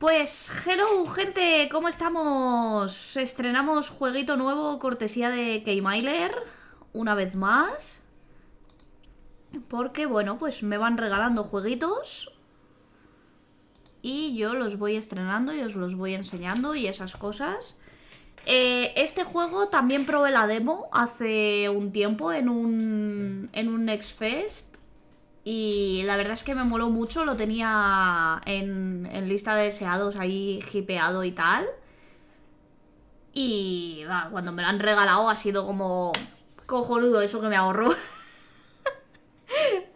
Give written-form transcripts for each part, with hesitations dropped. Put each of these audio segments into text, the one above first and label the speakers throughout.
Speaker 1: Pues, hello gente, ¿cómo estamos? Estrenamos jueguito nuevo, cortesía de Keymailer, una vez más. Porque, bueno, pues me van regalando jueguitos y yo los voy estrenando y os los voy enseñando y esas cosas. Este juego también probé la demo hace un tiempo en un Next Fest. Y la verdad es que me moló mucho, lo tenía en lista de deseados ahí hipeado y tal. Y cuando me lo han regalado ha sido como cojonudo eso que me ahorró.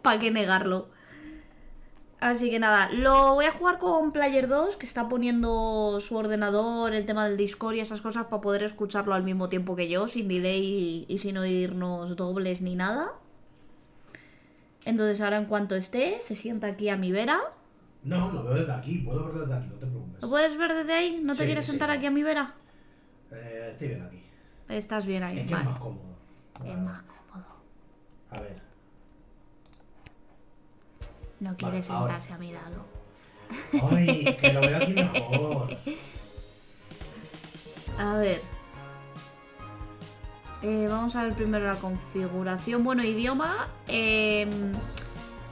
Speaker 1: ¿Para qué negarlo? Así que nada, lo voy a jugar con Player 2, que está poniendo su ordenador, el tema del Discord y esas cosas para poder escucharlo al mismo tiempo que yo, sin delay y sin oírnos dobles ni nada. Entonces ahora en cuanto esté, se sienta aquí a mi vera.
Speaker 2: No, lo veo desde aquí, puedo verlo desde aquí, no te preocupes.
Speaker 1: ¿Lo puedes ver desde ahí? ¿No te
Speaker 2: Sí,
Speaker 1: quieres
Speaker 2: sí,
Speaker 1: sentar
Speaker 2: no.
Speaker 1: aquí a mi vera?
Speaker 2: Estoy bien aquí.
Speaker 1: Estás bien ahí,
Speaker 2: Es que
Speaker 1: vale.
Speaker 2: es más cómodo.
Speaker 1: Es más cómodo.
Speaker 2: A ver.
Speaker 1: No quiere
Speaker 2: Vale,
Speaker 1: sentarse a mi lado.
Speaker 2: Ay, que lo veo aquí mejor.
Speaker 1: A ver. Vamos a ver primero la configuración. Bueno, idioma.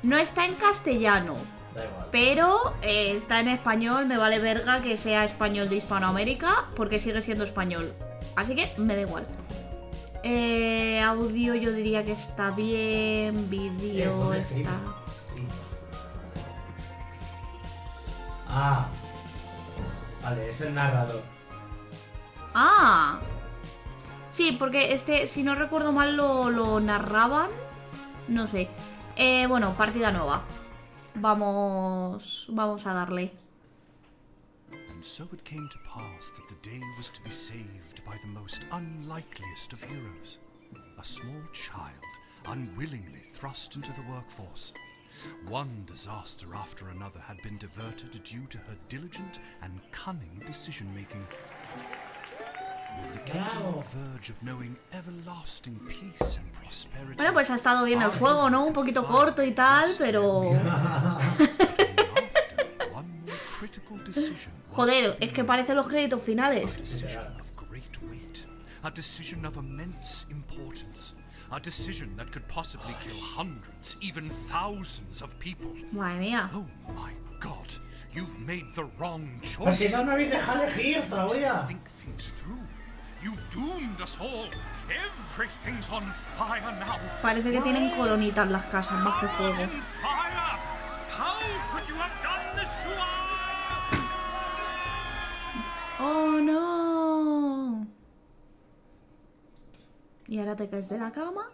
Speaker 1: No está en castellano.
Speaker 2: Da igual.
Speaker 1: Pero está en español. Me vale verga que sea español de Hispanoamérica, porque sigue siendo español. Así que me da igual. Audio yo diría que está bien. Vídeo
Speaker 2: ¿dónde
Speaker 1: está...
Speaker 2: escribo? Ah. Vale, es el narrador.
Speaker 1: Ah. Sí, porque este, si no recuerdo mal, lo narraban. No sé. Bueno, partida nueva. Vamos a darle.
Speaker 3: And so it came to pass that the day was to be saved by the most unlikeliest of heroes, a small child unwillingly thrust into the workforce. One disaster after another had been diverted due to her diligent and cunning decision-making. With the kingdom on the verge of knowing everlasting peace and prosperity.
Speaker 1: Bueno, pues ha estado bien el juego, ¿no? Un poquito corto y tal, pero... Joder, es que parecen los créditos finales.
Speaker 3: A decision of immense importance. A decision that could possibly kill hundreds, even thousands of people.
Speaker 1: Madre mía.
Speaker 3: Oh my God, you've made the wrong choice.
Speaker 2: Pues si no me habéis dejado elegir todavía.
Speaker 3: Think things through. You've doomed us all. Everything's on fire now.
Speaker 1: Parece que tienen colonitas las casas más que fuego.
Speaker 3: On fire. How could you have done this to us?
Speaker 1: Oh no. Y ahora te caes de la cama.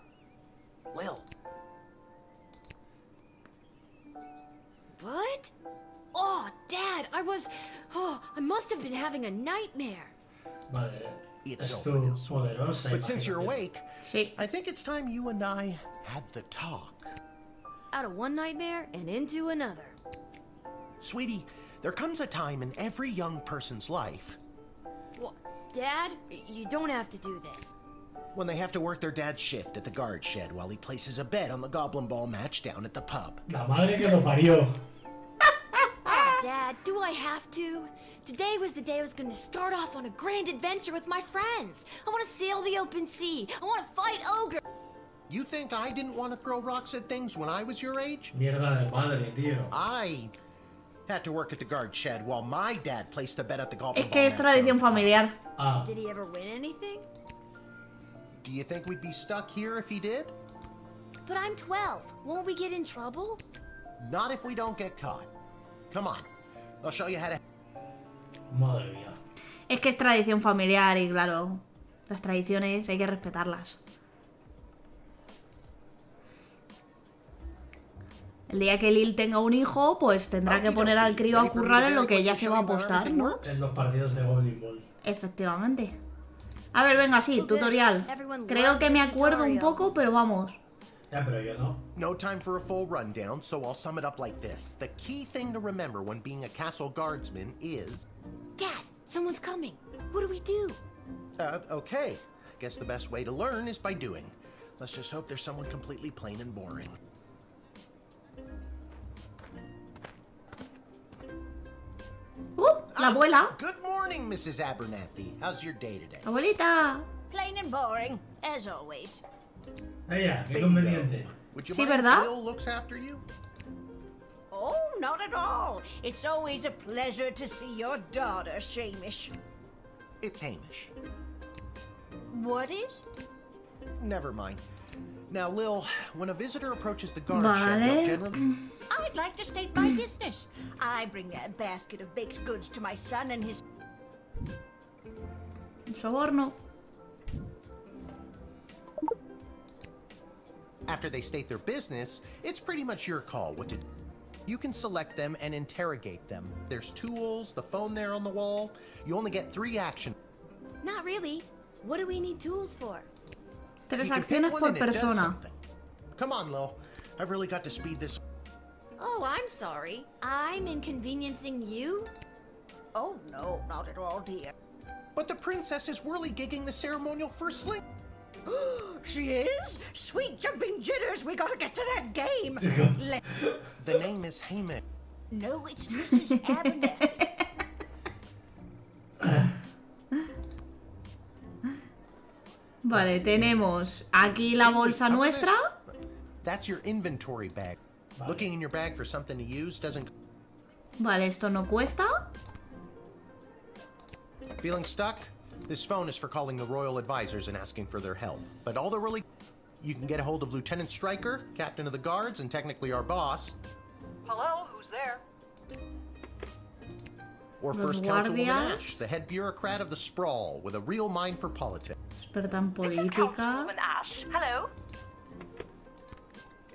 Speaker 4: Lil. What? Oh, Dad, I must have been having a nightmare.
Speaker 2: Vale.
Speaker 4: It's
Speaker 2: Es
Speaker 4: over
Speaker 2: tu
Speaker 4: now, sweetie.
Speaker 2: poderosa
Speaker 5: But since you're
Speaker 2: imaginación.
Speaker 5: awake,
Speaker 1: Sí.
Speaker 5: I think it's time you and I had the talk.
Speaker 4: Out of one nightmare and into another.
Speaker 5: Sweetie, there comes a time in every young person's life
Speaker 4: Well, Dad, you don't have to do this.
Speaker 5: when they have to work their dad's shift at the guard shed while he places a bet on the goblin ball match down at the pub.
Speaker 2: La madre que lo parió.
Speaker 4: Oh, Dad, do I have to? Today was the day I was going to start off on a grand adventure with my friends. I want to sail the open sea. I want to fight ogre.
Speaker 5: You think I didn't want to throw rocks at things when I was your age?
Speaker 2: Mierda de madre, tío.
Speaker 5: I had to work at the guard shed while my dad placed a bet at the goblin
Speaker 1: Es
Speaker 5: ball
Speaker 1: que es
Speaker 5: match down
Speaker 1: tradición
Speaker 5: at the pub.
Speaker 1: familiar.
Speaker 2: Ah.
Speaker 4: Did he ever win anything?
Speaker 5: Do you think we'd be stuck here if he did?
Speaker 4: But I'm 12. Won't we get in trouble?
Speaker 5: Not if we don't get caught. Come on, I'll show you how to...
Speaker 2: Madre mía.
Speaker 1: Es que es tradición familiar y claro, las tradiciones hay que respetarlas. El día que Lil tenga un hijo, pues tendrá que poner al crío a currar en lo que ella se va a apostar, ¿no?
Speaker 2: En los partidos de Goblin Ball.
Speaker 1: Efectivamente. A ver, venga, sí, tutorial. Creo que me acuerdo un poco, pero vamos.
Speaker 2: Ya, pero yo no.
Speaker 5: No time for a full rundown, so I'll sum it up like this. The key thing to remember when being a castle guardsman is...
Speaker 4: Dad, someone's coming. What do we do?
Speaker 5: Okay. Guess the best way to learn is by doing. Let's just hope there's someone completely plain and boring.
Speaker 1: La abuela.
Speaker 5: Good morning, Mrs. Abernathy. How's your day today?
Speaker 1: Abuelita.
Speaker 6: Plain and boring, as always.
Speaker 2: Ella, qué conveniente.
Speaker 5: Would you
Speaker 1: Sí,
Speaker 5: mind
Speaker 1: ¿verdad?
Speaker 5: if Lil looks after you?
Speaker 6: Oh, not at all. It's always a pleasure to see your daughter, Shamish.
Speaker 5: It's Hamish.
Speaker 6: What is?
Speaker 5: Never mind. Now, Lil, when a visitor approaches the guard shed,
Speaker 1: Vale.
Speaker 5: they'll generally...
Speaker 6: I'd like to state my business. I bring a basket of baked goods to my son and his...
Speaker 1: Un soborno.
Speaker 5: After they state their business, it's pretty much your call what to do. You can select them and interrogate them. There's tools, the phone there on the wall. You only get 3 actions.
Speaker 4: Not really. What do we need tools for?
Speaker 1: 3
Speaker 5: You can pick
Speaker 1: acciones
Speaker 5: one
Speaker 1: por
Speaker 5: and it does
Speaker 1: persona.
Speaker 5: something. Come on, Lil. I've really got to speed this.
Speaker 4: Oh, I'm sorry. I'm inconveniencing you?
Speaker 6: Oh, no, not at all, dear.
Speaker 5: But the princess is whirly-gigging the ceremonial first sling.
Speaker 6: She is? Sweet jumping jitters, we gotta get to that game.
Speaker 5: The name is Hamish.
Speaker 6: No, it's Mrs. Abernathy.
Speaker 1: Vale, tenemos aquí la bolsa nuestra.
Speaker 5: That's your inventory bag. Looking in your bag for something to use doesn't...
Speaker 1: Vale, esto no cuesta.
Speaker 5: Feeling stuck? This phone is for calling the royal advisors and asking for their help. But all they're really... You can get a hold of Lieutenant Stryker, captain of the guards, and technically our boss.
Speaker 7: Hello, who's there?
Speaker 5: Or
Speaker 1: Los
Speaker 5: First Councilwoman
Speaker 1: guardias.
Speaker 5: Ash, the head bureaucrat of the sprawl, with a real mind for politics.
Speaker 1: Experta en
Speaker 7: This is
Speaker 1: política.
Speaker 7: Councilwoman Ash. Hello?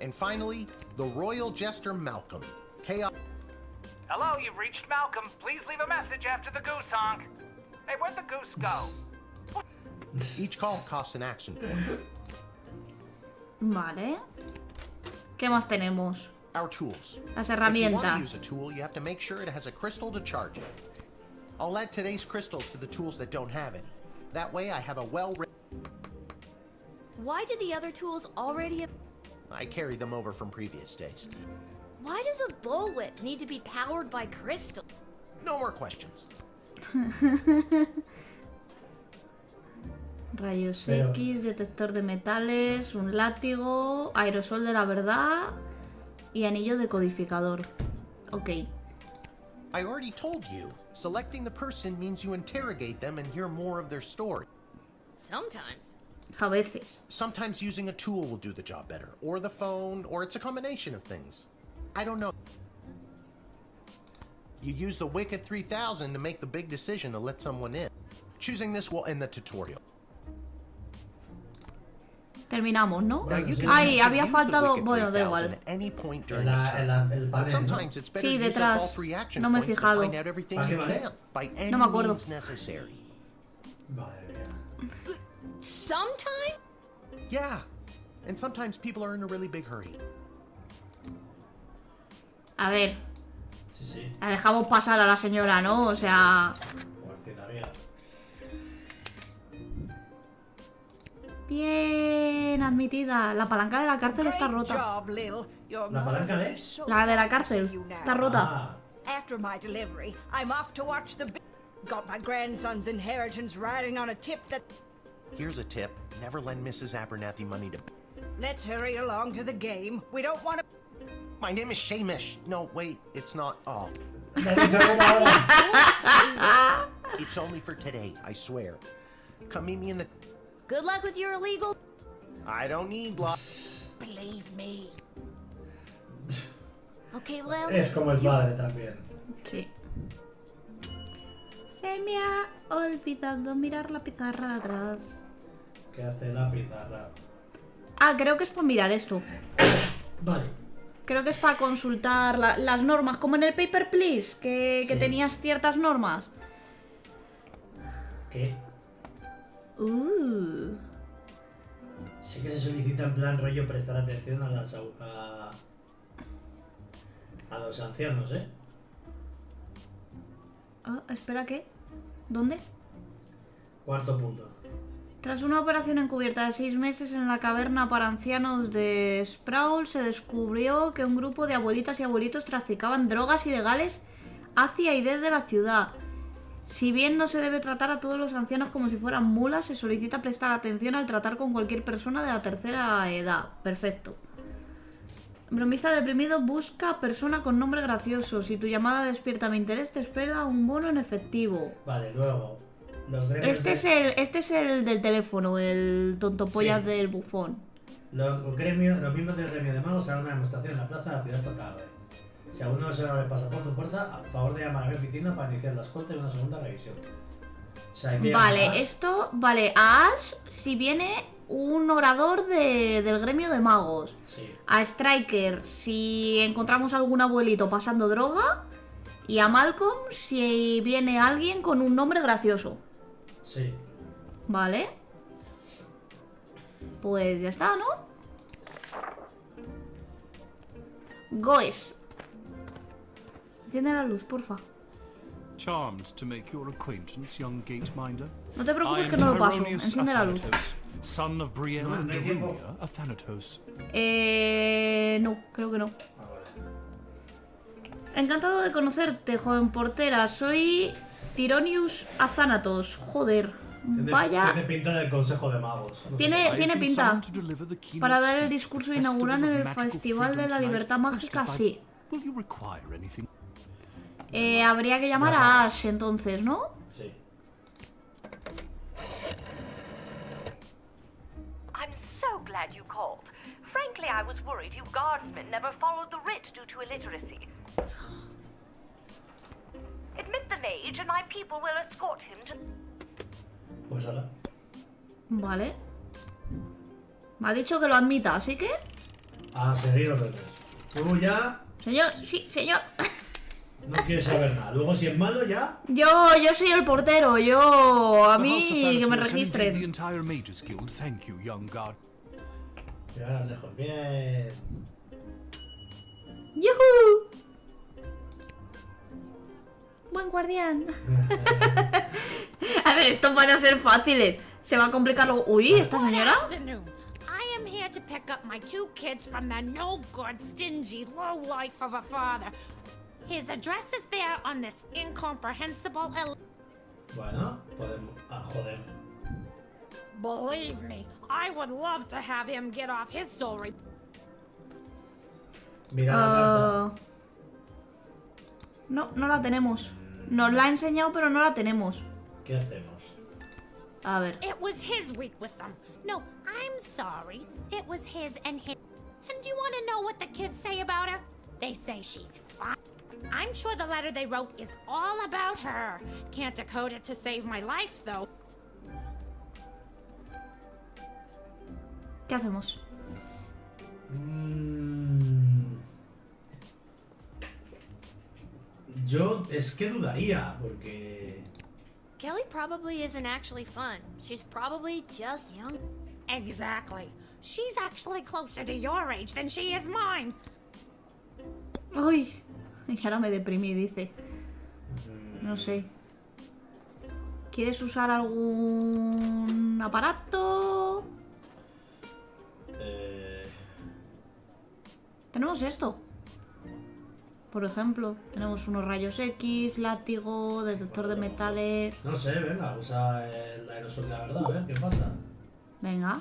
Speaker 5: And finally, the royal jester Malcolm. Chaos...
Speaker 7: Hello, you've reached Malcolm. Please leave a message after the goose honk. Hey, where'd the goose go?
Speaker 5: Each call costs an action point.
Speaker 1: Vale. ¿Qué más tenemos?
Speaker 5: Our tools.
Speaker 1: Las
Speaker 5: If you want to use
Speaker 1: herramientas.
Speaker 5: a tool, you have to make sure it has a crystal to charge it. I'll add today's crystals to the tools that don't have any. That way I have a well-written...
Speaker 4: Why did the other tools already...
Speaker 5: I carried them over from previous days.
Speaker 4: Why does a bullwhip need to be powered by crystal?
Speaker 5: No more questions.
Speaker 1: Rayos
Speaker 2: Pero-
Speaker 1: X, detector de metales, un látigo, aerosol de la verdad y anillo decodificador. Ok.
Speaker 5: I already told you. Selecting the person means you interrogate them and hear more of their story.
Speaker 4: Sometimes.
Speaker 1: A veces.
Speaker 5: Sometimes using a tool will do the job better, or the phone, or it's a combination of things. I don't know. You use the Wicked 3000 to make the big decision to let someone in. Choosing this will end the tutorial.
Speaker 1: Terminamos, ¿no?
Speaker 5: Now, you can
Speaker 1: Ay,
Speaker 5: choose to
Speaker 1: había
Speaker 5: use the
Speaker 1: faltado...
Speaker 5: Wicked
Speaker 1: Bueno, da
Speaker 5: 3000
Speaker 1: igual.
Speaker 5: at any point
Speaker 2: En
Speaker 5: during
Speaker 2: la,
Speaker 5: the turn.
Speaker 2: en la- el
Speaker 5: But
Speaker 2: panel, ¿no?
Speaker 5: sometimes it's better
Speaker 1: Sí,
Speaker 5: to use up all
Speaker 1: detrás.
Speaker 5: 3 action
Speaker 1: No me he
Speaker 5: points to
Speaker 1: fijado.
Speaker 5: find out everything
Speaker 2: ¿Para
Speaker 5: you
Speaker 2: qué vale?
Speaker 5: can by any
Speaker 1: No me acuerdo.
Speaker 5: means necessary.
Speaker 2: Madre mía.
Speaker 6: Sometime?
Speaker 5: Yeah, and sometimes people are in a really big hurry.
Speaker 1: A ver,
Speaker 2: Sí, sí.
Speaker 1: la dejamos pasar a la señora, ¿no? O sea...
Speaker 2: Pobrecita mía.
Speaker 1: Bien admitida. La palanca de la cárcel está
Speaker 6: Great
Speaker 1: rota.
Speaker 6: job, Lil. Your
Speaker 2: ¿La palanca
Speaker 6: mother
Speaker 2: de?
Speaker 6: is so
Speaker 1: La de la
Speaker 6: proud to see
Speaker 1: cárcel.
Speaker 6: you now.
Speaker 1: Está rota.
Speaker 2: Ah,
Speaker 6: After my delivery, I'm off to watch the... Got my grandson's inheritance riding on a tip that...
Speaker 5: Here's a tip. Never lend Mrs. Abernathy money to...
Speaker 6: Let's hurry along to the game. We don't want to...
Speaker 5: My name is Shamish. No, wait, it's not. Oh,
Speaker 2: me ha dicho como ahora.
Speaker 5: it's only for today, I swear. Come meet me in the...
Speaker 4: Good luck with your illegal...
Speaker 5: I don't need luck.
Speaker 6: Believe me.
Speaker 4: Okay, Lil.
Speaker 2: Es como el padre también.
Speaker 1: Sí. Se me ha olvidado mirar la pizarra de atrás.
Speaker 2: ¿Qué hace la pizarra?
Speaker 1: Ah, creo que es para mirar esto.
Speaker 2: Vale.
Speaker 1: Creo que es para consultar las normas, como en el Paper Please, que
Speaker 2: Sí.
Speaker 1: tenías ciertas normas.
Speaker 2: ¿Qué? Sí que se solicita en plan rollo prestar atención a los ancianos, ¿eh?
Speaker 1: Ah, espera, ¿qué? ¿Dónde?
Speaker 2: Cuarto punto.
Speaker 1: Tras una operación encubierta de 6 meses en la caverna para ancianos de Sprawl, se descubrió que un grupo de abuelitas y abuelitos traficaban drogas ilegales hacia y desde la ciudad. Si bien no se debe tratar a todos los ancianos como si fueran mulas, se solicita prestar atención al tratar con cualquier persona de la tercera edad. Perfecto. Bromista deprimido busca persona con nombre gracioso. Si tu llamada despierta mi interés, te espera un bono en efectivo.
Speaker 2: Vale, luego. Los gremios
Speaker 1: Este es el del teléfono, el tontopollas
Speaker 2: Sí.
Speaker 1: del bufón.
Speaker 2: los miembros del gremio de magos harán una demostración en la plaza de la ciudad esta tarde. Si aún no se abre el pasaporte o puerta, a favor de llamar a mi oficina para iniciar la escolta y una segunda revisión. O sea, hay que llamar a Ash.
Speaker 1: Vale, esto... Vale, a Ash si viene un orador del gremio de magos.
Speaker 2: Sí.
Speaker 1: A Striker si encontramos algún abuelito pasando droga. Y a Malcolm si viene alguien con un nombre gracioso.
Speaker 2: Sí.
Speaker 1: Vale. Pues ya está, ¿no? Goes. Enciende la luz, porfa.
Speaker 3: Charmed to make your acquaintance, young gateminder.
Speaker 1: No te
Speaker 3: I
Speaker 1: preocupes
Speaker 3: am
Speaker 1: que no lo paso.
Speaker 3: Tyronius
Speaker 1: Enciende la luz.
Speaker 3: Athanatos, son of Brielle
Speaker 2: No,
Speaker 3: and
Speaker 2: no hay tiempo.
Speaker 3: Darunia Athanatos.
Speaker 1: No, creo que no.
Speaker 2: Ah, vale.
Speaker 1: Encantado de conocerte, joven portera. Soy Tyronius Athanatos. Joder. Vaya.
Speaker 2: Tiene pinta del consejo de magos. No sé.
Speaker 1: Tiene
Speaker 3: I've been
Speaker 1: pinta.
Speaker 3: summoned to deliver the keynote
Speaker 1: Para dar el
Speaker 3: speech
Speaker 1: discurso
Speaker 3: at the
Speaker 1: inaugural en
Speaker 3: Festival
Speaker 1: el
Speaker 3: of Magical
Speaker 1: Festival de
Speaker 3: Freedom
Speaker 1: la
Speaker 3: tonight,
Speaker 1: Libertad Mágica,
Speaker 3: hosted by-
Speaker 1: sí.
Speaker 3: Will you require anything?
Speaker 1: Habría que llamar a Ash entonces, ¿no?
Speaker 2: Sí.
Speaker 8: I'm so glad you called. Frankly, I was worried you guardsmen never followed the writ due to illiteracy. Admit the mage and my people will escort him to...
Speaker 2: Pues ahora.
Speaker 1: Vale. Me ha dicho que lo admita, así que...
Speaker 2: A seguir órdenes. Tú ya
Speaker 1: Señor, sí, señor.
Speaker 2: no quieres saber nada. Luego, si es malo, ya.
Speaker 1: Yo soy el portero, yo... A
Speaker 3: The
Speaker 1: mí
Speaker 3: House of
Speaker 1: que me
Speaker 3: Thanatos and indeed the
Speaker 1: registren.
Speaker 3: entire Mages Guild, thank you, young guard.
Speaker 2: Y ahora lejos. Bien.
Speaker 1: ¡Yuhu! Buen guardián. A ver, estos van a ser fáciles. Se va a complicar luego... Uy, esta señora...
Speaker 9: Afternoon. I am here to pick up my 2 kids from the no-good, stingy lowlife of a father. His address is there on this incomprehensible...
Speaker 2: Bueno, podemos. Ah, joder.
Speaker 9: Believe me, I would love to have him get off his soul
Speaker 2: Mira la
Speaker 1: Ah, no, no la tenemos. Nos la ha enseñado, pero no la tenemos.
Speaker 2: carta. ¿Qué hacemos?
Speaker 1: A ver.
Speaker 9: It was his week with them. No, I'm sorry. It was his and his. And you want to know what the kids say about her? They say she's fine. I'm sure the letter they wrote is all about her. Can't decode it to save my life, though.
Speaker 1: ¿Qué hacemos?
Speaker 2: Yo es que dudaría, porque.
Speaker 4: Kelly probably isn't actually fun. She's probably just young.
Speaker 9: Exactly. She's actually closer to your age than she is mine.
Speaker 1: Uy. Y ahora me deprimí, dice. No sé. ¿Quieres usar algún aparato? Tenemos esto. Por ejemplo, tenemos unos rayos X, látigo, detector de metales.
Speaker 2: No sé, venga, usa el aerosol de la verdad, a ver qué pasa.
Speaker 1: Venga.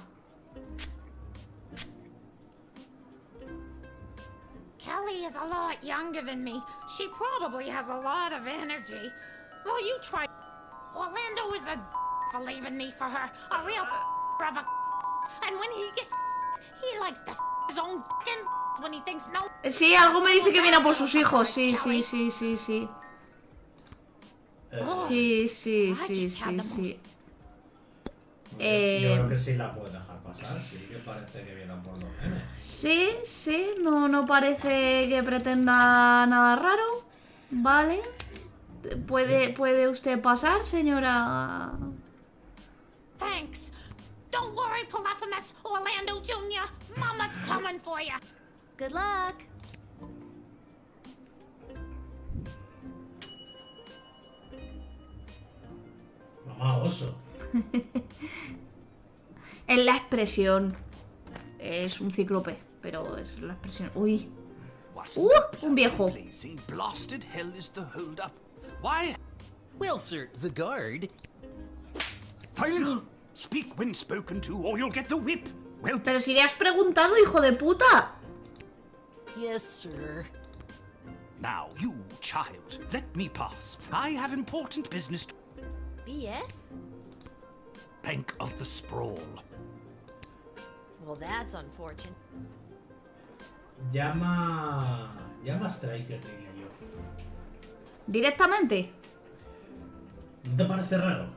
Speaker 9: Kelly is a lot younger than me. She probably has a lot of energy. Well, you try. Orlando is a for leaving me for her. A real of a. And when he gets, he likes to his own when he thinks no.
Speaker 1: Sí, algo me dice que viene a por sus hijos. Sí, sí, sí, sí, sí. Sí, sí, sí, sí, sí.
Speaker 2: Yo creo que sí la puedes dejar pasar, sí que parece que viene por los nenes.
Speaker 1: Sí, sí, no parece que pretenda nada raro. Vale. ¿Puede usted pasar, señora?
Speaker 9: Thanks. Don't worry, Polyphemus, Orlando Jr. Mama's coming for you.
Speaker 4: Good luck.
Speaker 2: Mamá oso.
Speaker 1: Es la expresión. Es un cíclope, pero es la expresión. Uy.
Speaker 3: What in the
Speaker 1: un viejo.
Speaker 3: blazing blasted hell is the hold up? Why?
Speaker 5: Well, sir, the guard.
Speaker 3: Silence! Speak when spoken to, or you'll get the whip. Well,
Speaker 1: Pero si le has preguntado, hijo de puta.
Speaker 5: Yes, sir.
Speaker 3: now, you child, let me pass. I have important business to
Speaker 4: BS?
Speaker 3: Bank of the Sprawl.
Speaker 4: Well, that's unfortunate.
Speaker 2: Llama a Striker, diría yo.
Speaker 1: Directamente.
Speaker 2: ¿No te parece raro?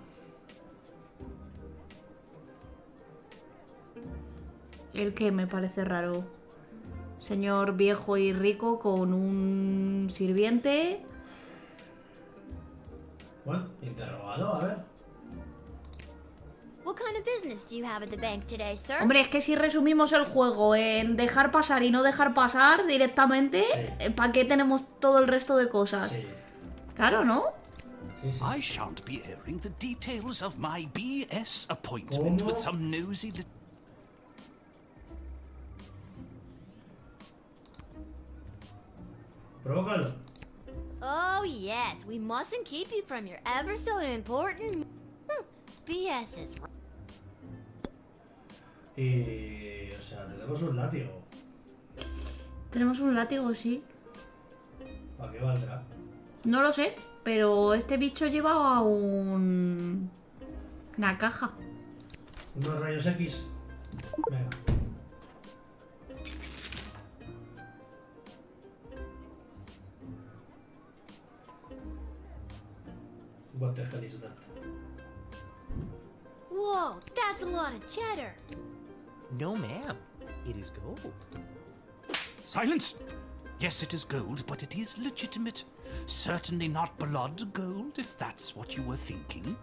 Speaker 1: El que me parece raro. Señor viejo y rico con un sirviente.
Speaker 2: Bueno, interrogado, a ver.
Speaker 4: What kind of business do you have at the bank today, sir?
Speaker 1: Hombre, es que si resumimos el juego en dejar pasar y no dejar pasar directamente,
Speaker 2: Sí.
Speaker 1: ¿para qué tenemos todo el resto de cosas?
Speaker 2: Sí.
Speaker 1: Claro, ¿no?
Speaker 2: Sí, sí.
Speaker 3: I shan't be airing the details of my BS appointment with some nosy little...
Speaker 2: Provócalo.
Speaker 4: Oh, yes. We mustn't keep you from your ever so important... BS is...
Speaker 2: Y... O sea, tenemos un látigo.
Speaker 1: Tenemos un látigo, sí.
Speaker 2: ¿Para qué valdrá?
Speaker 1: No lo sé, pero este bicho lleva una caja.
Speaker 2: Unos rayos X. Venga. What the hell is that?
Speaker 4: Whoa, that's a lot of cheddar.
Speaker 5: No, ma'am. It is gold.
Speaker 3: Silence! Yes, it is gold, but it is legitimate. Certainly not blood gold, if that's what you were thinking.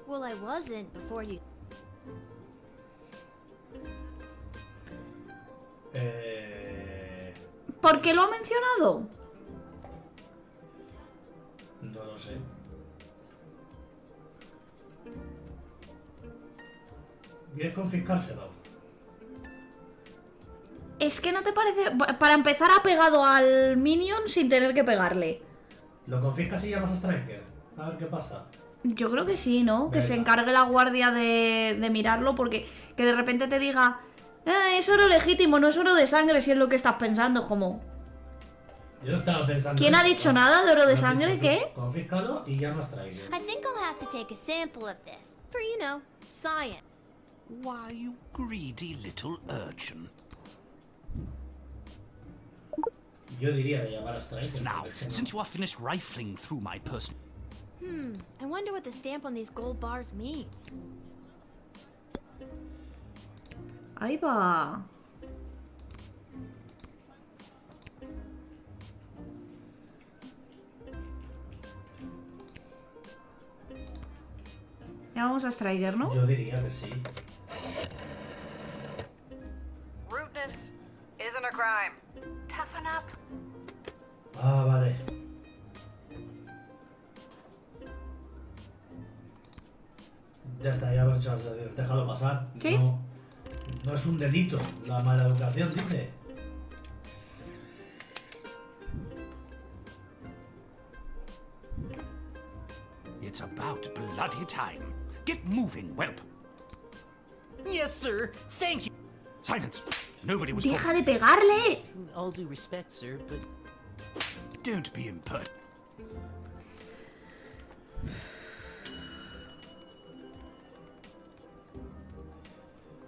Speaker 4: Well, I wasn't before you...
Speaker 1: ¿Por qué lo ha mencionado?
Speaker 2: No lo sé. ¿Quieres confiscárselo?
Speaker 1: Es que no te parece... Para empezar ha pegado al minion sin tener que pegarle.
Speaker 2: ¿Lo confiscas y llamas a Striker? A ver qué pasa.
Speaker 1: Yo creo que sí, ¿no? Que
Speaker 2: Venga.
Speaker 1: se encargue la guardia de mirarlo, porque que de repente te diga, es oro legítimo, no es oro de sangre, si es lo que estás pensando, como...
Speaker 2: Yo estaba pensando...
Speaker 1: ¿Quién ha
Speaker 2: eso.
Speaker 1: dicho nada de oro de
Speaker 2: Lo has
Speaker 1: sangre?
Speaker 2: dicho tú.
Speaker 1: ¿Qué?
Speaker 2: Confíscalo y llama a Striker.
Speaker 4: I think I'll have to take a sample of this. For, you know, science.
Speaker 3: Why, you greedy little urchin.
Speaker 2: Yo diría de llamar a Striker.
Speaker 3: Now,
Speaker 2: porque es que no.
Speaker 3: since you are finished rifling through my person...
Speaker 4: I wonder what the stamp on these gold bars means.
Speaker 1: Ahí va. Ya vamos a Striker, ¿no?
Speaker 2: Yo diría que sí.
Speaker 8: Rudeness isn't a crime. Toughen up.
Speaker 2: Ah, vale. Ya está, ya hemos hecho. Déjalo pasar.
Speaker 1: ¿Sí?
Speaker 2: No, no es un delito. La mala educación dice.
Speaker 3: It's about bloody time. Get moving, whelp.
Speaker 5: Yes, sir. Thank you.
Speaker 3: Silence. Nobody was
Speaker 1: ¡Deja
Speaker 3: talking.
Speaker 1: de pegarle!
Speaker 5: All due respect, sir, but
Speaker 3: Don't be impertinent.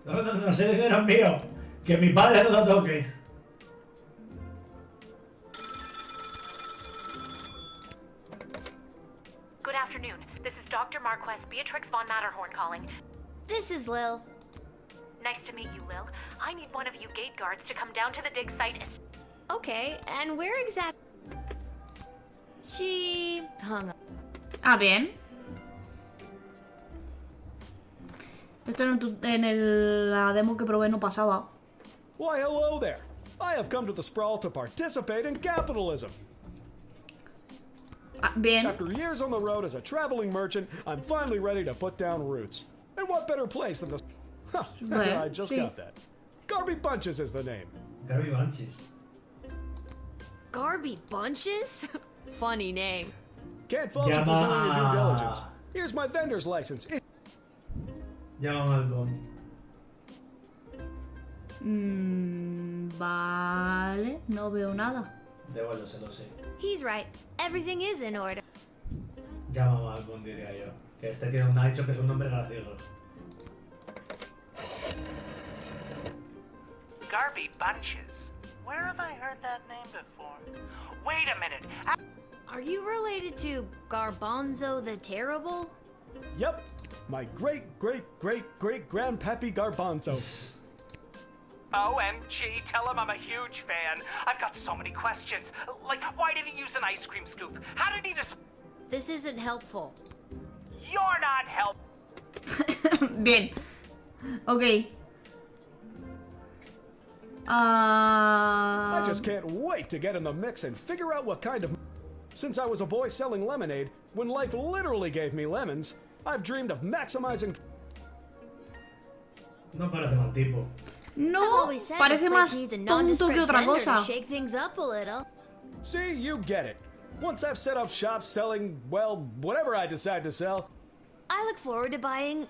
Speaker 2: No, no, no, ese dinero es mío. Que mi padre no lo toque.
Speaker 8: Good afternoon. This is Dr. Marquez Beatrix von Matterhorn calling.
Speaker 4: This is Lil.
Speaker 8: Nice to meet you, Lil. I need one of you gate guards to come down to the dig site as...
Speaker 4: Okay, and where exactly... She hung up.
Speaker 1: Ah, bien. Esto en la demo que probé no pasaba.
Speaker 10: Why, hello there. I have come to the Sprawl to participate in capitalism.
Speaker 1: Ah, bien.
Speaker 10: After years on the road as a traveling merchant, I'm finally ready to put down roots. And what better place than the... Huh,
Speaker 1: Well,
Speaker 10: I just
Speaker 1: sí.
Speaker 10: got that. Garby Bunches is the name.
Speaker 2: Garby Bunches.
Speaker 4: Garby Bunches? Funny name.
Speaker 10: Can't fault you for doing your due diligence. Here's my vendor's license.
Speaker 2: Llama a Malcolm.
Speaker 1: Vale, no veo nada.
Speaker 2: Devuélveselo, sí.
Speaker 4: He's right. Everything is in order.
Speaker 2: Llama a Malcolm, diría yo. Que este tiene ha dicho que es un nombre gracioso.
Speaker 7: Garby Bunches. Where have I heard that name before? Wait a minute.
Speaker 4: Are you related to Garbanzo the Terrible?
Speaker 10: Yep, my great-great-great-great-grandpappy Garbanzo.
Speaker 7: OMG, tell him I'm a huge fan. I've got so many questions. Like, why did he use an ice cream scoop? How did he just...
Speaker 4: This isn't helpful.
Speaker 7: You're not help...
Speaker 1: Bien. Ok.
Speaker 10: I just can't wait to get in the mix and figure out what kind of... Since I was a boy selling lemonade, when life literally gave me lemons, I've dreamed of maximizing...
Speaker 2: No parece mal tipo.
Speaker 1: No, parece más tonto que otra cosa.
Speaker 4: Shake things up a little.
Speaker 10: See, you get it. Once I've set up shop selling, well, whatever I decide to sell...
Speaker 4: I look forward to buying...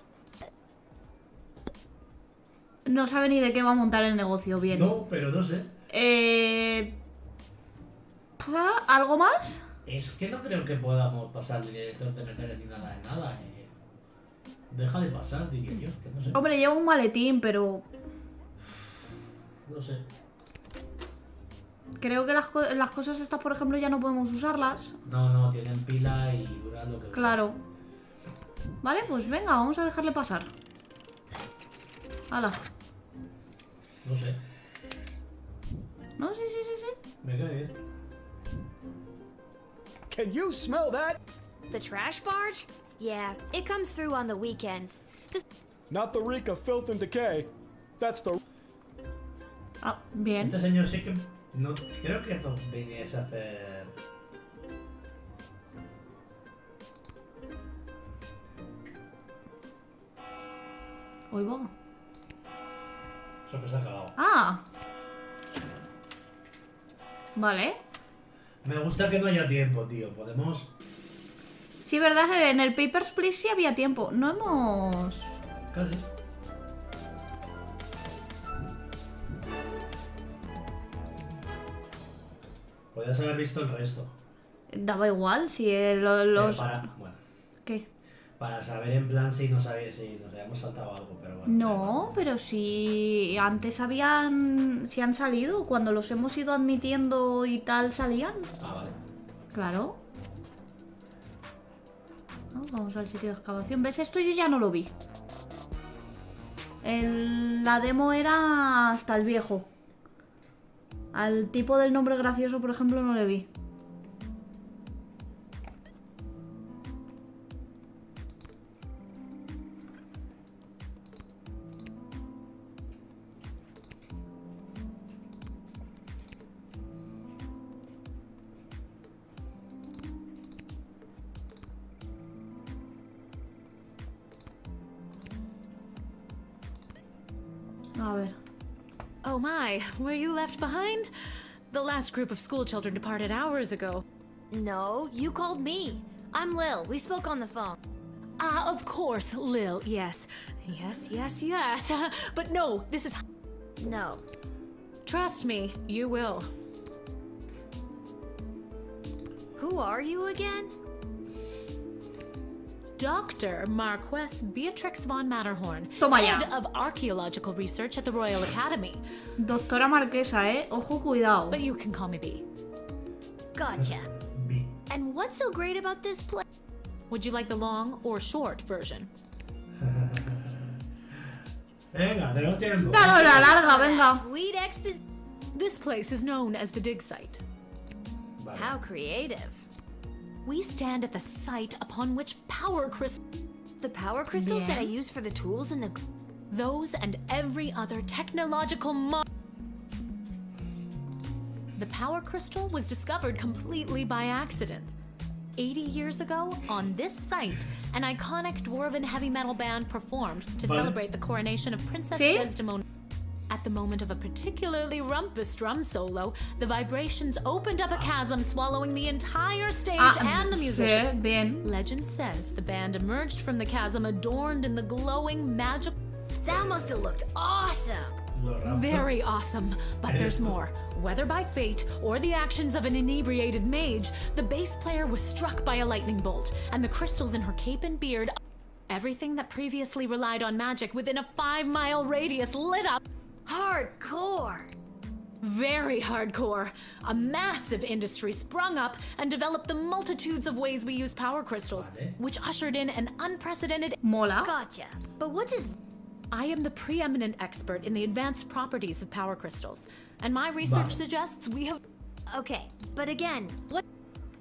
Speaker 1: No sabe ni de qué va a montar el negocio, bien.
Speaker 2: No, pero no sé.
Speaker 1: ¿Algo más?
Speaker 2: Es que no creo que podamos pasar el director de mercader ni nada de nada. Déjale pasar, diría yo. Que no sé.
Speaker 1: Hombre, lleva un maletín, pero...
Speaker 2: No sé.
Speaker 1: Creo que las cosas estas, por ejemplo, ya no podemos usarlas.
Speaker 2: No, tienen pila y duran lo que...
Speaker 1: Claro. Vale, pues venga, vamos a dejarle pasar. Hala.
Speaker 2: No sé.
Speaker 1: No, sí.
Speaker 2: Me cae bien.
Speaker 10: Can you smell that?
Speaker 4: The trash barge? Yeah, it comes through on the weekends.
Speaker 10: Not the reek of filth and decay. That's the...
Speaker 1: Ah, bien.
Speaker 2: Este señor sí que... No, creo que no viniese a hacer...
Speaker 1: Uy, va.
Speaker 2: Eso que se ha cagado.
Speaker 1: Ah. Vale.
Speaker 2: Me gusta que no haya tiempo, tío. Podemos...
Speaker 1: Sí, verdad que en el Papers, Please sí había tiempo. No hemos...
Speaker 2: Casi. Podrías haber visto el resto.
Speaker 1: Daba igual, si
Speaker 2: Pero
Speaker 1: los...
Speaker 2: bueno,
Speaker 1: ¿Qué?
Speaker 2: para saber en plan si no sabía si nos habíamos saltado algo, pero bueno.
Speaker 1: No, pero si antes habían... Si han salido, cuando los hemos ido admitiendo y tal, salían.
Speaker 2: Ah, vale.
Speaker 1: Claro. Vamos al sitio de excavación. ¿Ves? Esto yo ya no lo vi. La demo era hasta el viejo. Al tipo del nombre gracioso, por ejemplo, no le vi. A ver.
Speaker 11: Oh my, were you left behind? The last group of school children departed hours ago.
Speaker 4: No, you called me. I'm Lil. We spoke on the phone.
Speaker 11: Ah, of course, Lil, yes. Yes. But no, this is...
Speaker 4: No.
Speaker 11: Trust me, you will.
Speaker 4: Who are you again?
Speaker 11: Dr. Marquess Beatrix von Matterhorn,
Speaker 1: Toma ya.
Speaker 11: head of archaeological research at the Royal Academy.
Speaker 1: Doctora Marquesa, Ojo, cuidado.
Speaker 11: But you can call me B.
Speaker 4: Gotcha.
Speaker 2: B.
Speaker 4: And what's so great about this place?
Speaker 11: Would you like the long or short version?
Speaker 2: Venga, tenemos tiempo.
Speaker 1: Claro, la larga, venga.
Speaker 4: Sweet exposition.
Speaker 11: This place is known as the dig site.
Speaker 2: Vale.
Speaker 4: How creative.
Speaker 11: We stand at the site upon which power crystals...
Speaker 4: The power crystals that I use for the tools and the...
Speaker 11: Those and every other technological The power crystal was discovered completely by accident. 80 years ago, on this site, an iconic dwarven heavy metal band performed to
Speaker 2: Vale.
Speaker 11: celebrate the coronation of Princess
Speaker 1: ¿Sí?
Speaker 11: Desdemona. At the moment of a particularly rumpus drum solo, the vibrations opened up a chasm, swallowing the entire stage and the musician.
Speaker 1: Sí, bien.
Speaker 11: Legend says the band emerged from the chasm adorned in the glowing magic.
Speaker 4: That must have looked awesome.
Speaker 11: Very awesome, but there's more. Whether by fate or the actions of an inebriated mage, the bass player was struck by a lightning bolt, and the crystals in her cape and beard, everything that previously relied on magic within a 5-mile radius, lit up.
Speaker 4: Hardcore.
Speaker 11: Very hardcore. A massive industry sprung up and developed the multitudes of ways we use power crystals, which ushered in an unprecedented...
Speaker 1: Mola.
Speaker 4: Gotcha. But what does...
Speaker 11: I am the preeminent expert in the advanced properties of power crystals, and my research suggests we have...
Speaker 4: Okay, but again, what...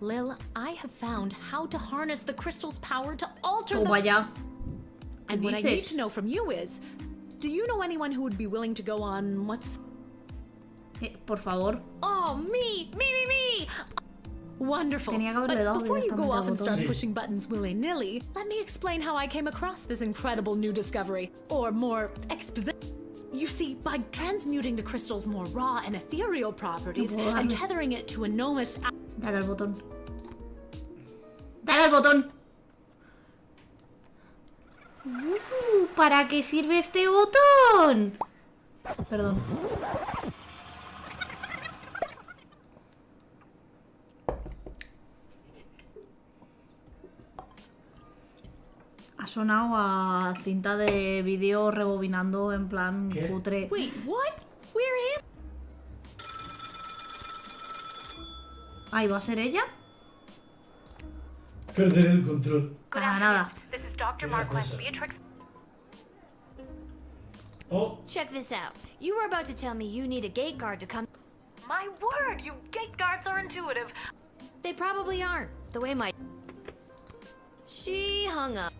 Speaker 11: Lil, I have found how to harness the crystal's power to alter
Speaker 1: Toma ya.
Speaker 11: And what I need
Speaker 1: dices?
Speaker 11: to know from you is, do you know anyone who would be willing to go on what's...
Speaker 1: Por favor.
Speaker 11: Oh, me! Wonderful.
Speaker 1: Tenía que haberle
Speaker 11: But
Speaker 1: dado
Speaker 11: before you go
Speaker 1: directamente al
Speaker 11: off and start
Speaker 2: botón.
Speaker 11: pushing buttons willy-nilly, let me explain how I came across this incredible new discovery, or more exposition. You see, by transmuting the crystal's more raw and ethereal properties
Speaker 1: No puedo
Speaker 11: and
Speaker 1: darle.
Speaker 11: tethering it to a gnomish...
Speaker 1: Dale al botón. Dale al botón. ¿Para qué sirve este botón? Perdón. Ha sonado a cinta de vídeo rebobinando en plan
Speaker 2: ¿Qué?
Speaker 1: cutre.
Speaker 4: Wait, what? Where am...
Speaker 1: Ahí va a ser ella.
Speaker 2: Perder el control.
Speaker 1: Nada.
Speaker 8: This is Dr.
Speaker 2: Qué
Speaker 8: Marquez
Speaker 2: gracioso.
Speaker 8: Beatrix.
Speaker 2: Oh,
Speaker 4: Check this out. You were about to tell me you need a gate guard to come...
Speaker 8: My word, you gate guards are intuitive.
Speaker 4: They probably aren't. The way my... She hung up.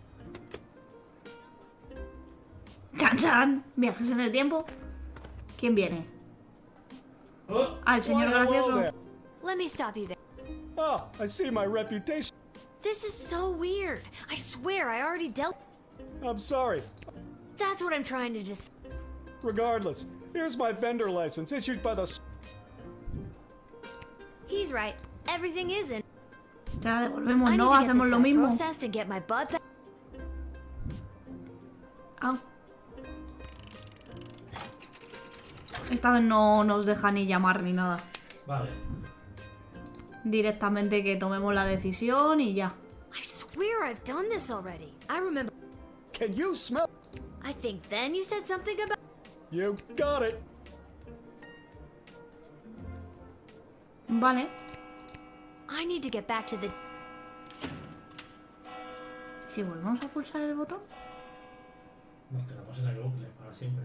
Speaker 1: Chan chan. Viajes en el tiempo. ¿Quién viene?
Speaker 2: oh.
Speaker 1: El señor
Speaker 10: Why, hello
Speaker 1: gracioso.
Speaker 10: there.
Speaker 4: Let me stop you there.
Speaker 10: Ah, I see my reputation.
Speaker 4: This is so weird. I swear I already dealt...
Speaker 10: I'm sorry.
Speaker 4: That's what I'm trying to just...
Speaker 10: Regardless, here's my vendor license issued by the...
Speaker 4: He's right. Everything is in...
Speaker 1: Ya devolvemos,
Speaker 4: I need
Speaker 1: no
Speaker 4: to get
Speaker 1: hacemos
Speaker 4: this
Speaker 1: lo
Speaker 4: guy
Speaker 1: mismo.
Speaker 4: processed and get my butt back.
Speaker 1: Ah. Esta vez no nos deja ni llamar ni nada.
Speaker 2: Vale.
Speaker 1: Directamente que tomemos la decisión y ya.
Speaker 4: I swear I've done this already. I remember...
Speaker 10: Can you smell?
Speaker 4: I think then you said something about...
Speaker 10: You got it.
Speaker 1: Vale.
Speaker 4: I need to get back to the...
Speaker 1: Si volvemos a pulsar el botón.
Speaker 2: Nos quedamos en el bucle para siempre.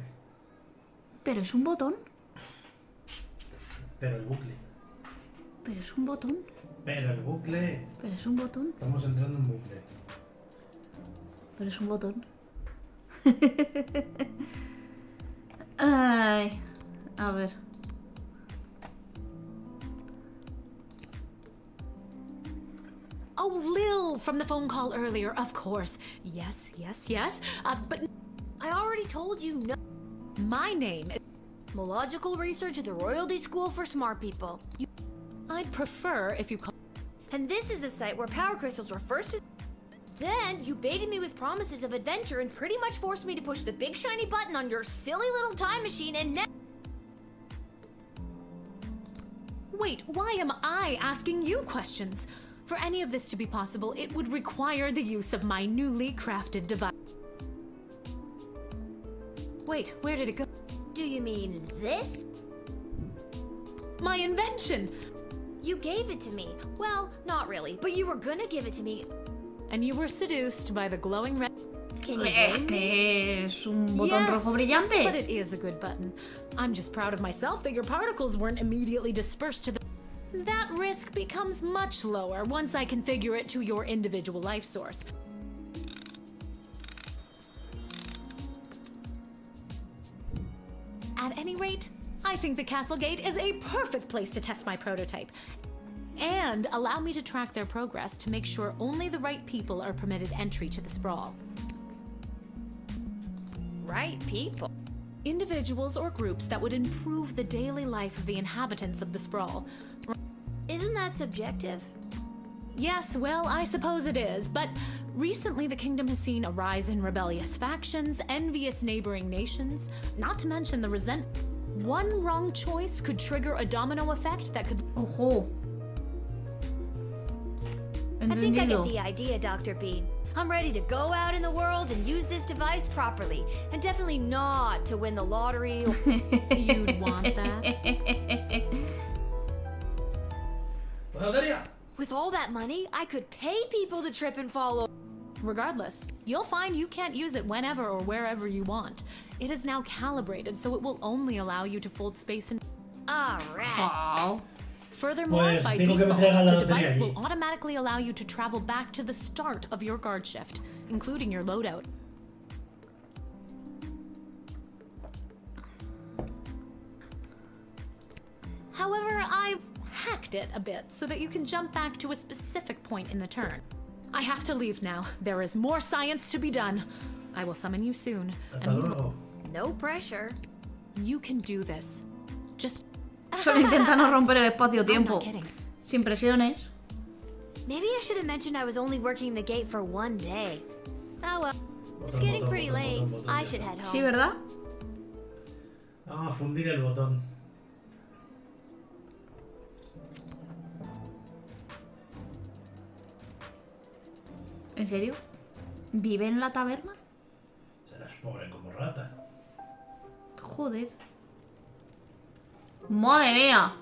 Speaker 1: Pero es un botón.
Speaker 2: Pero el bucle.
Speaker 1: Pero es un botón.
Speaker 2: Pero el bucle.
Speaker 1: Pero es un botón.
Speaker 2: Estamos entrando en bucle.
Speaker 1: Pero es un botón. Ay. A ver.
Speaker 11: Oh, Lil, from the phone call earlier, of course. Yes. But
Speaker 4: I already told you no...
Speaker 11: my name is...
Speaker 4: Logical research at the Royalty School for Smart People.
Speaker 11: I'd prefer if you call...
Speaker 4: And this is the site where power crystals were first... Then you baited me with promises of adventure and pretty much forced me to push the big shiny button on your silly little time machine and now...
Speaker 11: Wait, why am I asking you questions? For any of this to be possible, it would require the use of my newly crafted device. Wait, where did it go?
Speaker 4: Do you mean this?
Speaker 11: My invention!
Speaker 4: You gave it to me. Well, not really, but you were gonna give it to me.
Speaker 11: And you were seduced by the glowing red...
Speaker 4: Can you blame me?
Speaker 1: Es un botón rojo
Speaker 11: but
Speaker 1: brillante.
Speaker 11: it is a good button. I'm just proud of myself that your particles weren't immediately dispersed to the... That risk becomes much lower once I configure it to your individual life source. At any rate, I think the Castle Gate is a perfect place to test my prototype. And allow me to track their progress to make sure only the right people are permitted entry to the sprawl.
Speaker 4: Right people.
Speaker 11: individuals or groups that would improve the daily life of the inhabitants of the sprawl.
Speaker 4: Isn't that subjective?
Speaker 11: Yes, well, I suppose it is, but recently the kingdom has seen a rise in rebellious factions, envious neighboring nations, not to mention the One wrong choice could trigger a domino effect that could...
Speaker 1: Ojo.
Speaker 4: I think I get
Speaker 1: Entendido.
Speaker 4: the idea, Dr. B. I'm ready to go out in the world and use this device properly, and definitely not to win the lottery or...
Speaker 11: You'd want that.
Speaker 4: With all that money, I could pay people to trip and fall over.
Speaker 11: Regardless, you'll find you can't use it whenever or wherever you want. It is now calibrated, so it will only allow you to fold space and...
Speaker 4: Alright.
Speaker 1: Wow.
Speaker 11: Furthermore,
Speaker 2: Pues,
Speaker 11: by
Speaker 2: tengo que
Speaker 11: default,
Speaker 2: meter a la
Speaker 11: the
Speaker 2: lotería
Speaker 11: device
Speaker 2: allí.
Speaker 11: will automatically allow you to travel back to the start of your guard shift, including your loadout. However, I hacked it a bit so that you can jump back to a specific point in the turn. I have to leave now. There is more science to be done. I will summon you soon.
Speaker 2: Hasta luego.
Speaker 4: No pressure.
Speaker 11: You can do this. Just...
Speaker 1: Solo intenta no romper el
Speaker 4: I'm
Speaker 1: espacio-tiempo.
Speaker 4: not kidding.
Speaker 1: Sin presiones.
Speaker 4: Maybe I should have mentioned I was only working the gate for one day. Oh well. It's getting pretty late. I should head
Speaker 1: Sí,
Speaker 4: home.
Speaker 1: ¿verdad?
Speaker 2: Vamos a fundir el botón.
Speaker 1: ¿En serio? ¿Vive en la taberna?
Speaker 2: Serás pobre como rata.
Speaker 1: Joder. ¡Madre mía!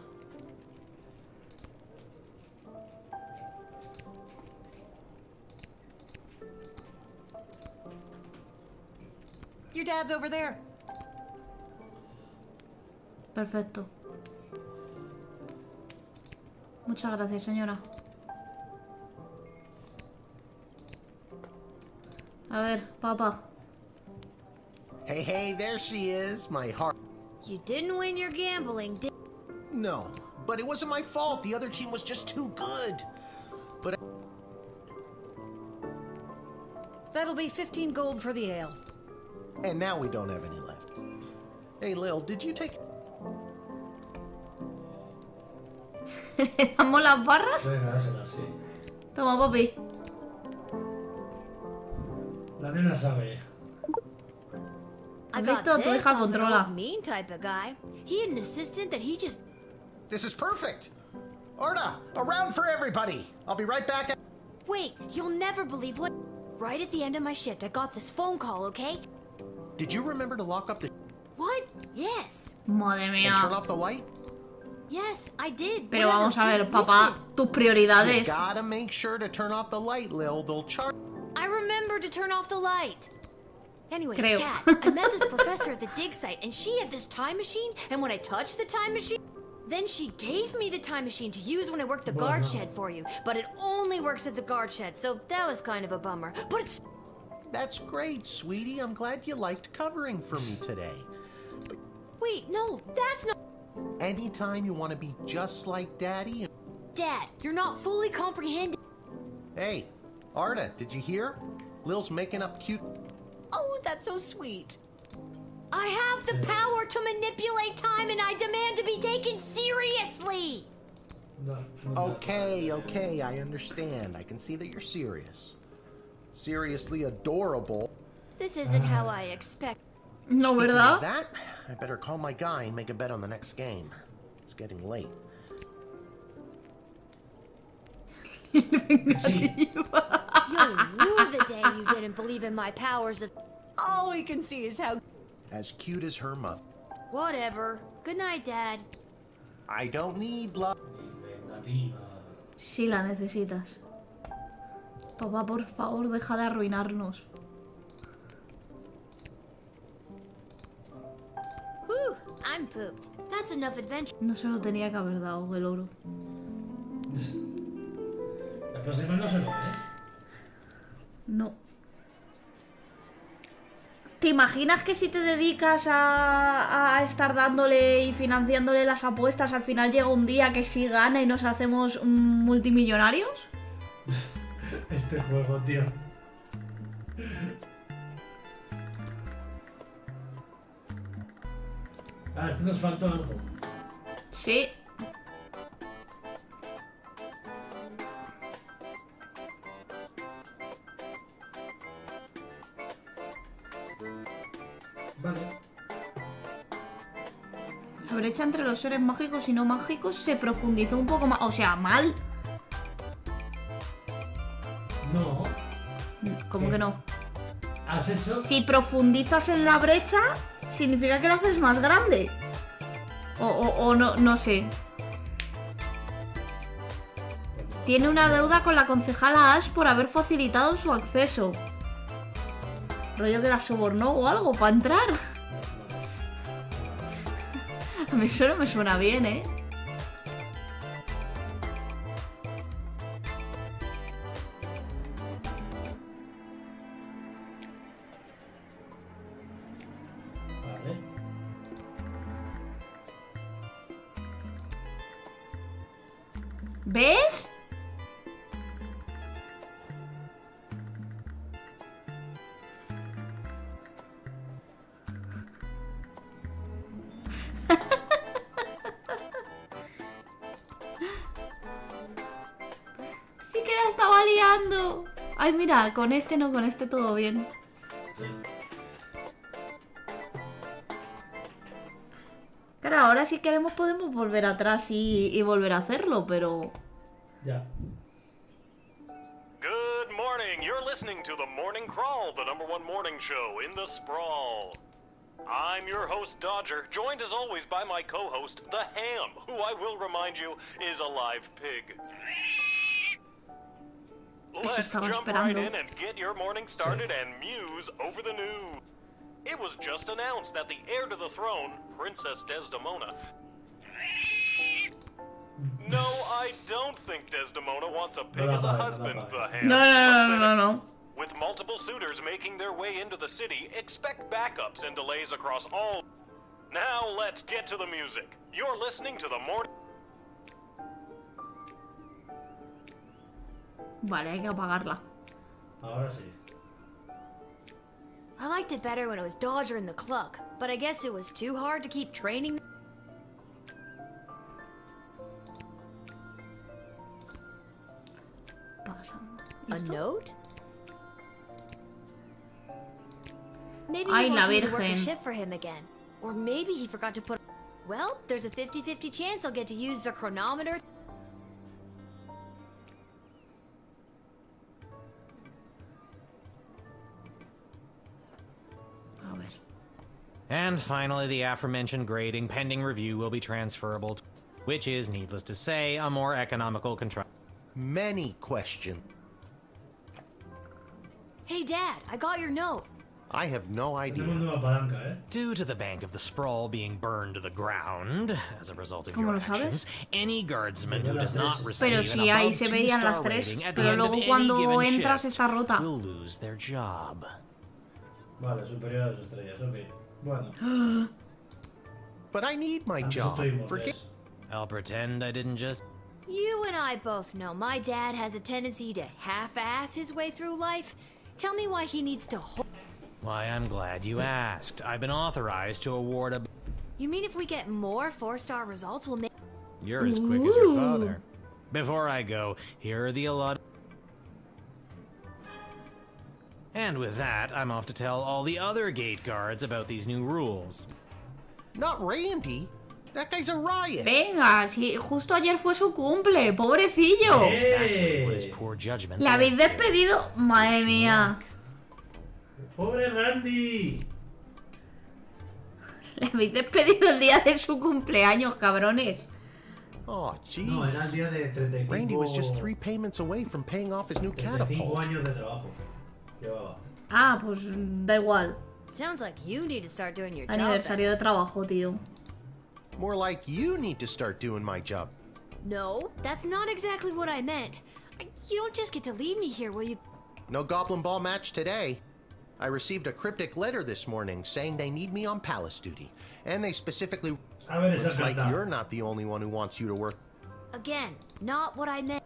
Speaker 6: Your dad's over there.
Speaker 1: Perfecto. Muchas gracias, señora. A ver, papá.
Speaker 5: Hey, hey, there she is, my heart.
Speaker 4: You didn't win your gambling, did
Speaker 5: No, but it wasn't my fault. The other team was just too good. But
Speaker 6: That'll be 15 gold for the ale.
Speaker 5: and now we don't have any left. Hey, Lil, did you take...
Speaker 1: ¿Le damos las barras?
Speaker 2: Venga, dásela, sí.
Speaker 1: Toma, papi.
Speaker 2: La nena sabe.
Speaker 4: I
Speaker 1: ¿Has
Speaker 4: got
Speaker 1: visto? Tu
Speaker 4: this
Speaker 1: hija
Speaker 4: off an
Speaker 1: controla.
Speaker 4: old mean type of guy. He had an assistant that he just...
Speaker 5: This is perfect. Arda, a round for everybody. I'll be right back.
Speaker 4: Wait, you'll never believe what... Right at the end of my shift, I got this phone call, okay?
Speaker 5: Did you remember to lock up the...
Speaker 4: What? Yes.
Speaker 1: Madre
Speaker 5: and
Speaker 1: mía.
Speaker 5: turn off the light?
Speaker 4: Yes, I did.
Speaker 1: Pero
Speaker 4: Whatever,
Speaker 1: vamos a ver,
Speaker 4: just
Speaker 1: papá.
Speaker 4: listen.
Speaker 1: Tus
Speaker 5: You
Speaker 1: prioridades.
Speaker 5: gotta make sure to turn off the light, Lil. They'll charge...
Speaker 4: I remember to turn off the light. Anyways,
Speaker 1: Creo.
Speaker 4: Dad, I met this professor at the dig site, and she had this time machine, and when I touched the time machine, then she gave me the time machine to use when I worked the guard shed for you. But it only works at the guard shed, so that was kind of a bummer. But it's...
Speaker 5: That's great, sweetie. I'm glad you liked covering for me today.
Speaker 4: Wait, no, that's not...
Speaker 5: Anytime you want to be just like Daddy...
Speaker 4: Dad, you're not fully comprehending...
Speaker 5: Hey, Arda, did you hear? Lil's making up cute...
Speaker 6: Oh, that's so sweet.
Speaker 4: I have the power to manipulate time, and I demand to be taken seriously!
Speaker 2: No, no,
Speaker 5: Okay, okay, I understand. I can see that you're serious. Seriously adorable.
Speaker 4: This isn't how I expect...
Speaker 1: No,
Speaker 5: Speaking
Speaker 1: ¿verdad?
Speaker 5: of that, I better call my guy and make a bet on the next game. It's getting late.
Speaker 2: Sí.
Speaker 4: You knew the day you didn't believe in my powers of...
Speaker 6: All we can see is how...
Speaker 5: As cute as her mother.
Speaker 4: Whatever. Good night, Dad.
Speaker 5: I don't need love.
Speaker 2: Vengativa.
Speaker 1: Si la necesitas. Papá, por favor, deja de arruinarnos.
Speaker 4: Whew, I'm pooped. That's enough adventure.
Speaker 1: No se lo tenía que haber dado el oro.
Speaker 2: La próxima no se lo ves.
Speaker 1: No. ¿Te imaginas que si te dedicas a estar dándole y financiándole las apuestas, al final llega un día que sí gana y nos hacemos multimillonarios?
Speaker 2: Este juego, tío. Ah, este nos faltó algo.
Speaker 1: Sí.
Speaker 2: Vale.
Speaker 1: La brecha entre los seres mágicos y no mágicos se profundizó un poco más. O sea, mal.
Speaker 2: No.
Speaker 1: ¿Cómo que no?
Speaker 2: ¿Has hecho?
Speaker 1: Si profundizas en la brecha, significa que la haces más grande. O no, no sé. Tiene una deuda con la concejala Ash por haber facilitado su acceso. Rollo que la sobornó o algo para entrar. A mí eso no me suena bien, ¿eh?
Speaker 2: Vale.
Speaker 1: ¿Ves? Sí que la estaba liando. Ay, mira, con este no, con este todo bien.
Speaker 2: Sí.
Speaker 1: Claro, ahora si queremos podemos volver atrás y volver a hacerlo, pero...
Speaker 2: Ya.
Speaker 12: Good morning. You're listening to the Morning Crawl, the #1 morning show in the sprawl. I'm your host, Dodger, joined as always by my co-host, the Ham, who I will remind you is a live pig. Let's jump right in and get your morning started and muse over the news. It was just announced that the heir to the throne, Princess Desdemona... No, I don't think Desdemona wants a pig as a husband, the Ham.
Speaker 1: No.
Speaker 12: With multiple suitors making their way into the city, expect backups and delays across all... Now let's get to the music. You're listening to the morning...
Speaker 1: Vale, hay que apagarla.
Speaker 2: Ahora sí.
Speaker 4: I liked it better when it was Dodger and the Cluck, but I guess it was too hard to keep training. A note? Maybe he
Speaker 1: Ay, la
Speaker 4: wants me to work a
Speaker 1: Virgen.
Speaker 4: shift for him again. Or maybe he forgot to put... Well, there's a 50-50 chance I'll get to use the chronometer.
Speaker 1: A ver.
Speaker 13: And finally, the aforementioned grading pending review will be transferable, which is, needless to say, a more economical control.
Speaker 5: Many questions.
Speaker 4: Hey, Dad, I got your note.
Speaker 5: I have no idea.
Speaker 13: Due to the Bank of the Sprawl being burned to the ground as a result of
Speaker 1: ¿Cómo
Speaker 13: your
Speaker 1: lo sabes?
Speaker 13: actions, any guardsman who does not receive
Speaker 1: Pero
Speaker 13: an
Speaker 1: si ahí se
Speaker 13: above
Speaker 1: veían
Speaker 13: 2-star
Speaker 1: las tres,
Speaker 13: rating at the
Speaker 1: pero
Speaker 13: end of
Speaker 1: luego
Speaker 13: any
Speaker 1: cuando
Speaker 13: given
Speaker 1: entras
Speaker 13: shift
Speaker 1: está rota.
Speaker 13: will lose their job.
Speaker 2: Vale, superior a 2 estrellas, ok. Bueno.
Speaker 5: But I need my job. Forget.
Speaker 13: I'll pretend I didn't just...
Speaker 4: You and I both know my dad has a tendency to half-ass his way through life. Tell me why he needs to hold...
Speaker 13: Why, I'm glad you asked. I've been authorized to award a...
Speaker 4: You mean if we get more 4-star results, we'll make...
Speaker 13: You're as quick as your father. Before I go, here are the allotted... And with that, I'm off to tell all the other gate guards about these new rules.
Speaker 5: Not Randy. That guy's a riot.
Speaker 1: Venga, si justo ayer fue su cumple, pobrecillo.
Speaker 13: Exactly what his poor judgment...
Speaker 1: Le habéis despedido, madre mía.
Speaker 2: Pobre Randy.
Speaker 1: Le habéis despedido el día de su cumpleaños, cabrones.
Speaker 5: Oh, jeez.
Speaker 2: No, era el día de 35...
Speaker 5: Randy was just 3 payments away from paying off his new
Speaker 2: 35
Speaker 5: catapult.
Speaker 2: años de trabajo. Llevaba.
Speaker 1: Ah, pues da igual.
Speaker 4: Sounds like you need to start doing your job.
Speaker 1: Aniversario de trabajo, tío.
Speaker 5: More like you need to start doing my job.
Speaker 4: No, that's not exactly what I meant. You don't just get to leave me here, will you?
Speaker 5: No Goblin Ball match today. I received a cryptic letter this morning saying they need me on palace duty. And they specifically... Looks like you're not the only one who wants you to work.
Speaker 4: Again, not what I meant.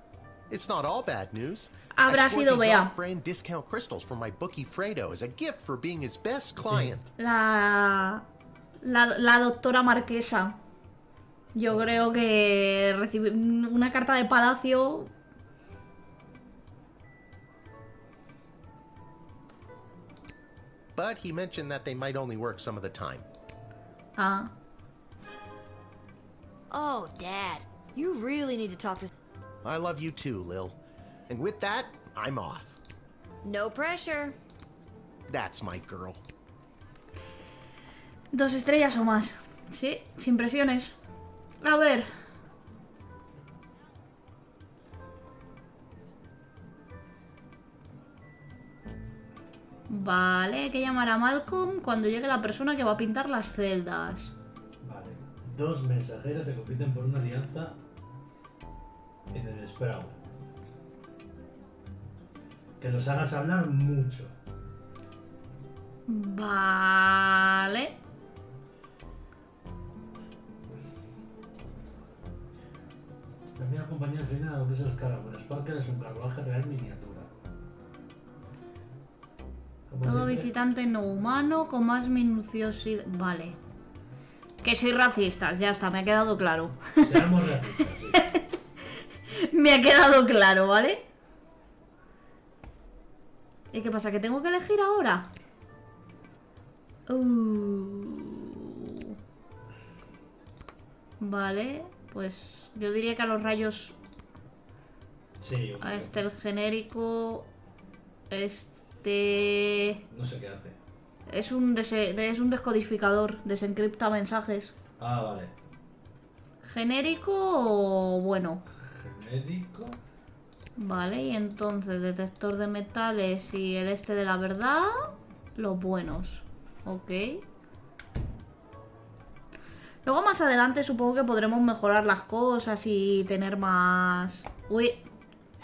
Speaker 5: It's not all bad news.
Speaker 1: Habrá
Speaker 5: I scored
Speaker 1: sido
Speaker 5: these
Speaker 1: Bea.
Speaker 5: off-brand discount crystals from my bookie Fredo as a gift for being his best client.
Speaker 1: La La doctora marquesa. Yo creo que recibir una carta de palacio...
Speaker 5: But he mentioned that they might only work some of the time.
Speaker 1: Ah.
Speaker 4: Oh, Dad, you really need to talk to...
Speaker 5: I love you too, Lil. And with that, I'm off.
Speaker 4: No pressure.
Speaker 5: That's my girl.
Speaker 1: 2 estrellas o más. Sí, sin presiones. A ver. Vale, hay que llamar a Malcolm cuando llegue la persona que va a pintar las celdas.
Speaker 2: Vale. 2 mensajeros que compiten por una alianza en el Sprout. Que los hagas hablar mucho.
Speaker 1: Vale.
Speaker 2: La mía compañía final de esas caraburas. Parker es un carruaje real miniatura.
Speaker 1: Todo visitante no humano con más minuciosidad. Vale. Que sois racistas, ya está, me ha quedado claro.
Speaker 2: Seamos racistas, sí.
Speaker 1: Me ha quedado claro, ¿vale? ¿Y qué pasa? ¿Que tengo que elegir ahora? Vale, pues yo diría que a los rayos...
Speaker 2: Sí,
Speaker 1: a este el genérico...
Speaker 2: No sé qué hace.
Speaker 1: Es un descodificador, desencripta mensajes.
Speaker 2: Ah, vale.
Speaker 1: ¿Genérico o bueno?
Speaker 2: Genérico.
Speaker 1: Vale, y entonces detector de metales y el este de la verdad, los buenos. Ok. Luego más adelante supongo que podremos mejorar las cosas y tener más... Uy.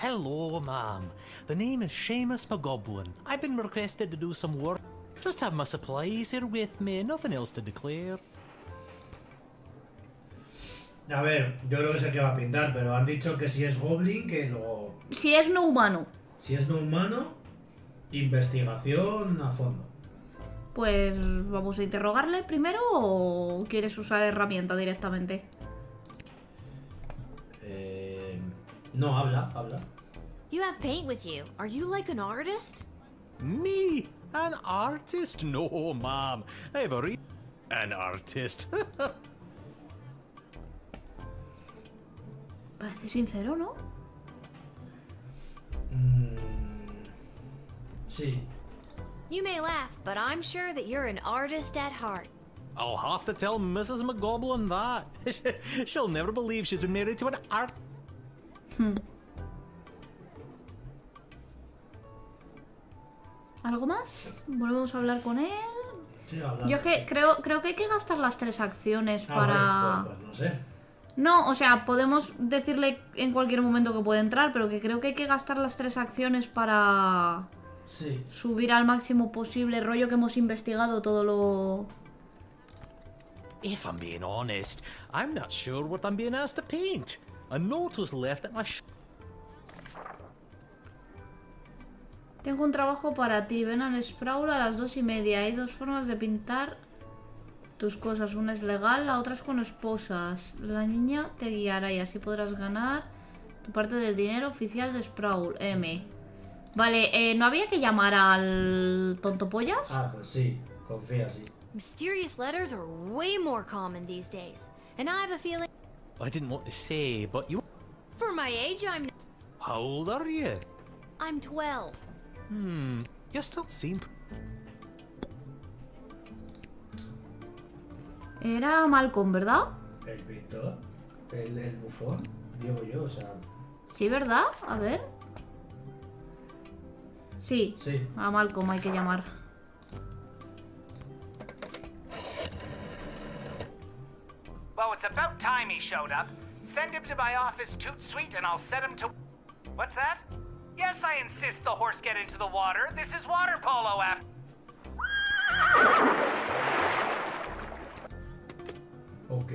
Speaker 14: Hello, ma'am. The name is Seamus McGoblin. I've been requested to do some work. Just have my supplies here with me, nothing else to declare.
Speaker 2: A ver, yo creo que es el que va a pintar, pero han dicho que si es Goblin, que luego...
Speaker 1: Si es no humano.
Speaker 2: Si es no humano, investigación a fondo.
Speaker 1: Pues vamos a interrogarle primero o quieres usar herramienta directamente.
Speaker 2: No, habla.
Speaker 4: You have paint with you. Are you like an artist?
Speaker 14: Me? An artist? No, ma'am. I've an artist.
Speaker 1: Parece sincero, ¿no?
Speaker 2: Sí.
Speaker 4: You may laugh, but I'm sure that you're an artist at heart.
Speaker 14: I'll have to tell Mrs. McGoblin that. She'll never believe she's been married to an art...
Speaker 1: ¿Algo más? Volvemos a hablar con él.
Speaker 2: Sí, habla.
Speaker 1: Yo es que creo que hay que gastar las 3 acciones para...
Speaker 2: Pues no sé.
Speaker 1: No, o sea, podemos decirle en cualquier momento que puede entrar, pero que creo que hay que gastar las 3 acciones para...
Speaker 2: Sí.
Speaker 1: Subir al máximo posible, rollo que hemos investigado todo lo...
Speaker 14: If I'm being honest, I'm not sure what I'm being asked to paint. A note was left at my
Speaker 1: Tengo un trabajo para ti, ven al Sproul a las 2:30. Hay 2 formas de pintar tus cosas. Una es legal, la otra es con esposas. La niña te guiará y así podrás ganar tu parte del dinero oficial de Sproul. M. Vale, ¿no había que llamar al tontopollas?
Speaker 2: Ah, pues sí, confía, sí.
Speaker 4: Mysterious letters are way more common these days. And I have a feeling...
Speaker 14: I didn't want to say, but you...
Speaker 4: For my age, I'm...
Speaker 14: How old are you?
Speaker 4: I'm 12.
Speaker 14: You still seem...
Speaker 1: Era Malcolm, ¿verdad?
Speaker 2: El pintor, el bufón, digo yo, o sea...
Speaker 1: Sí, ¿verdad? A ver. Sí,
Speaker 2: sí.
Speaker 1: A Malcolm hay que llamar.
Speaker 7: Well, it's about time he showed up. Send him to my office toot suite and I'll set him to... What's that? Yes, I insist the horse get into the water. This is water polo after...
Speaker 2: Ok.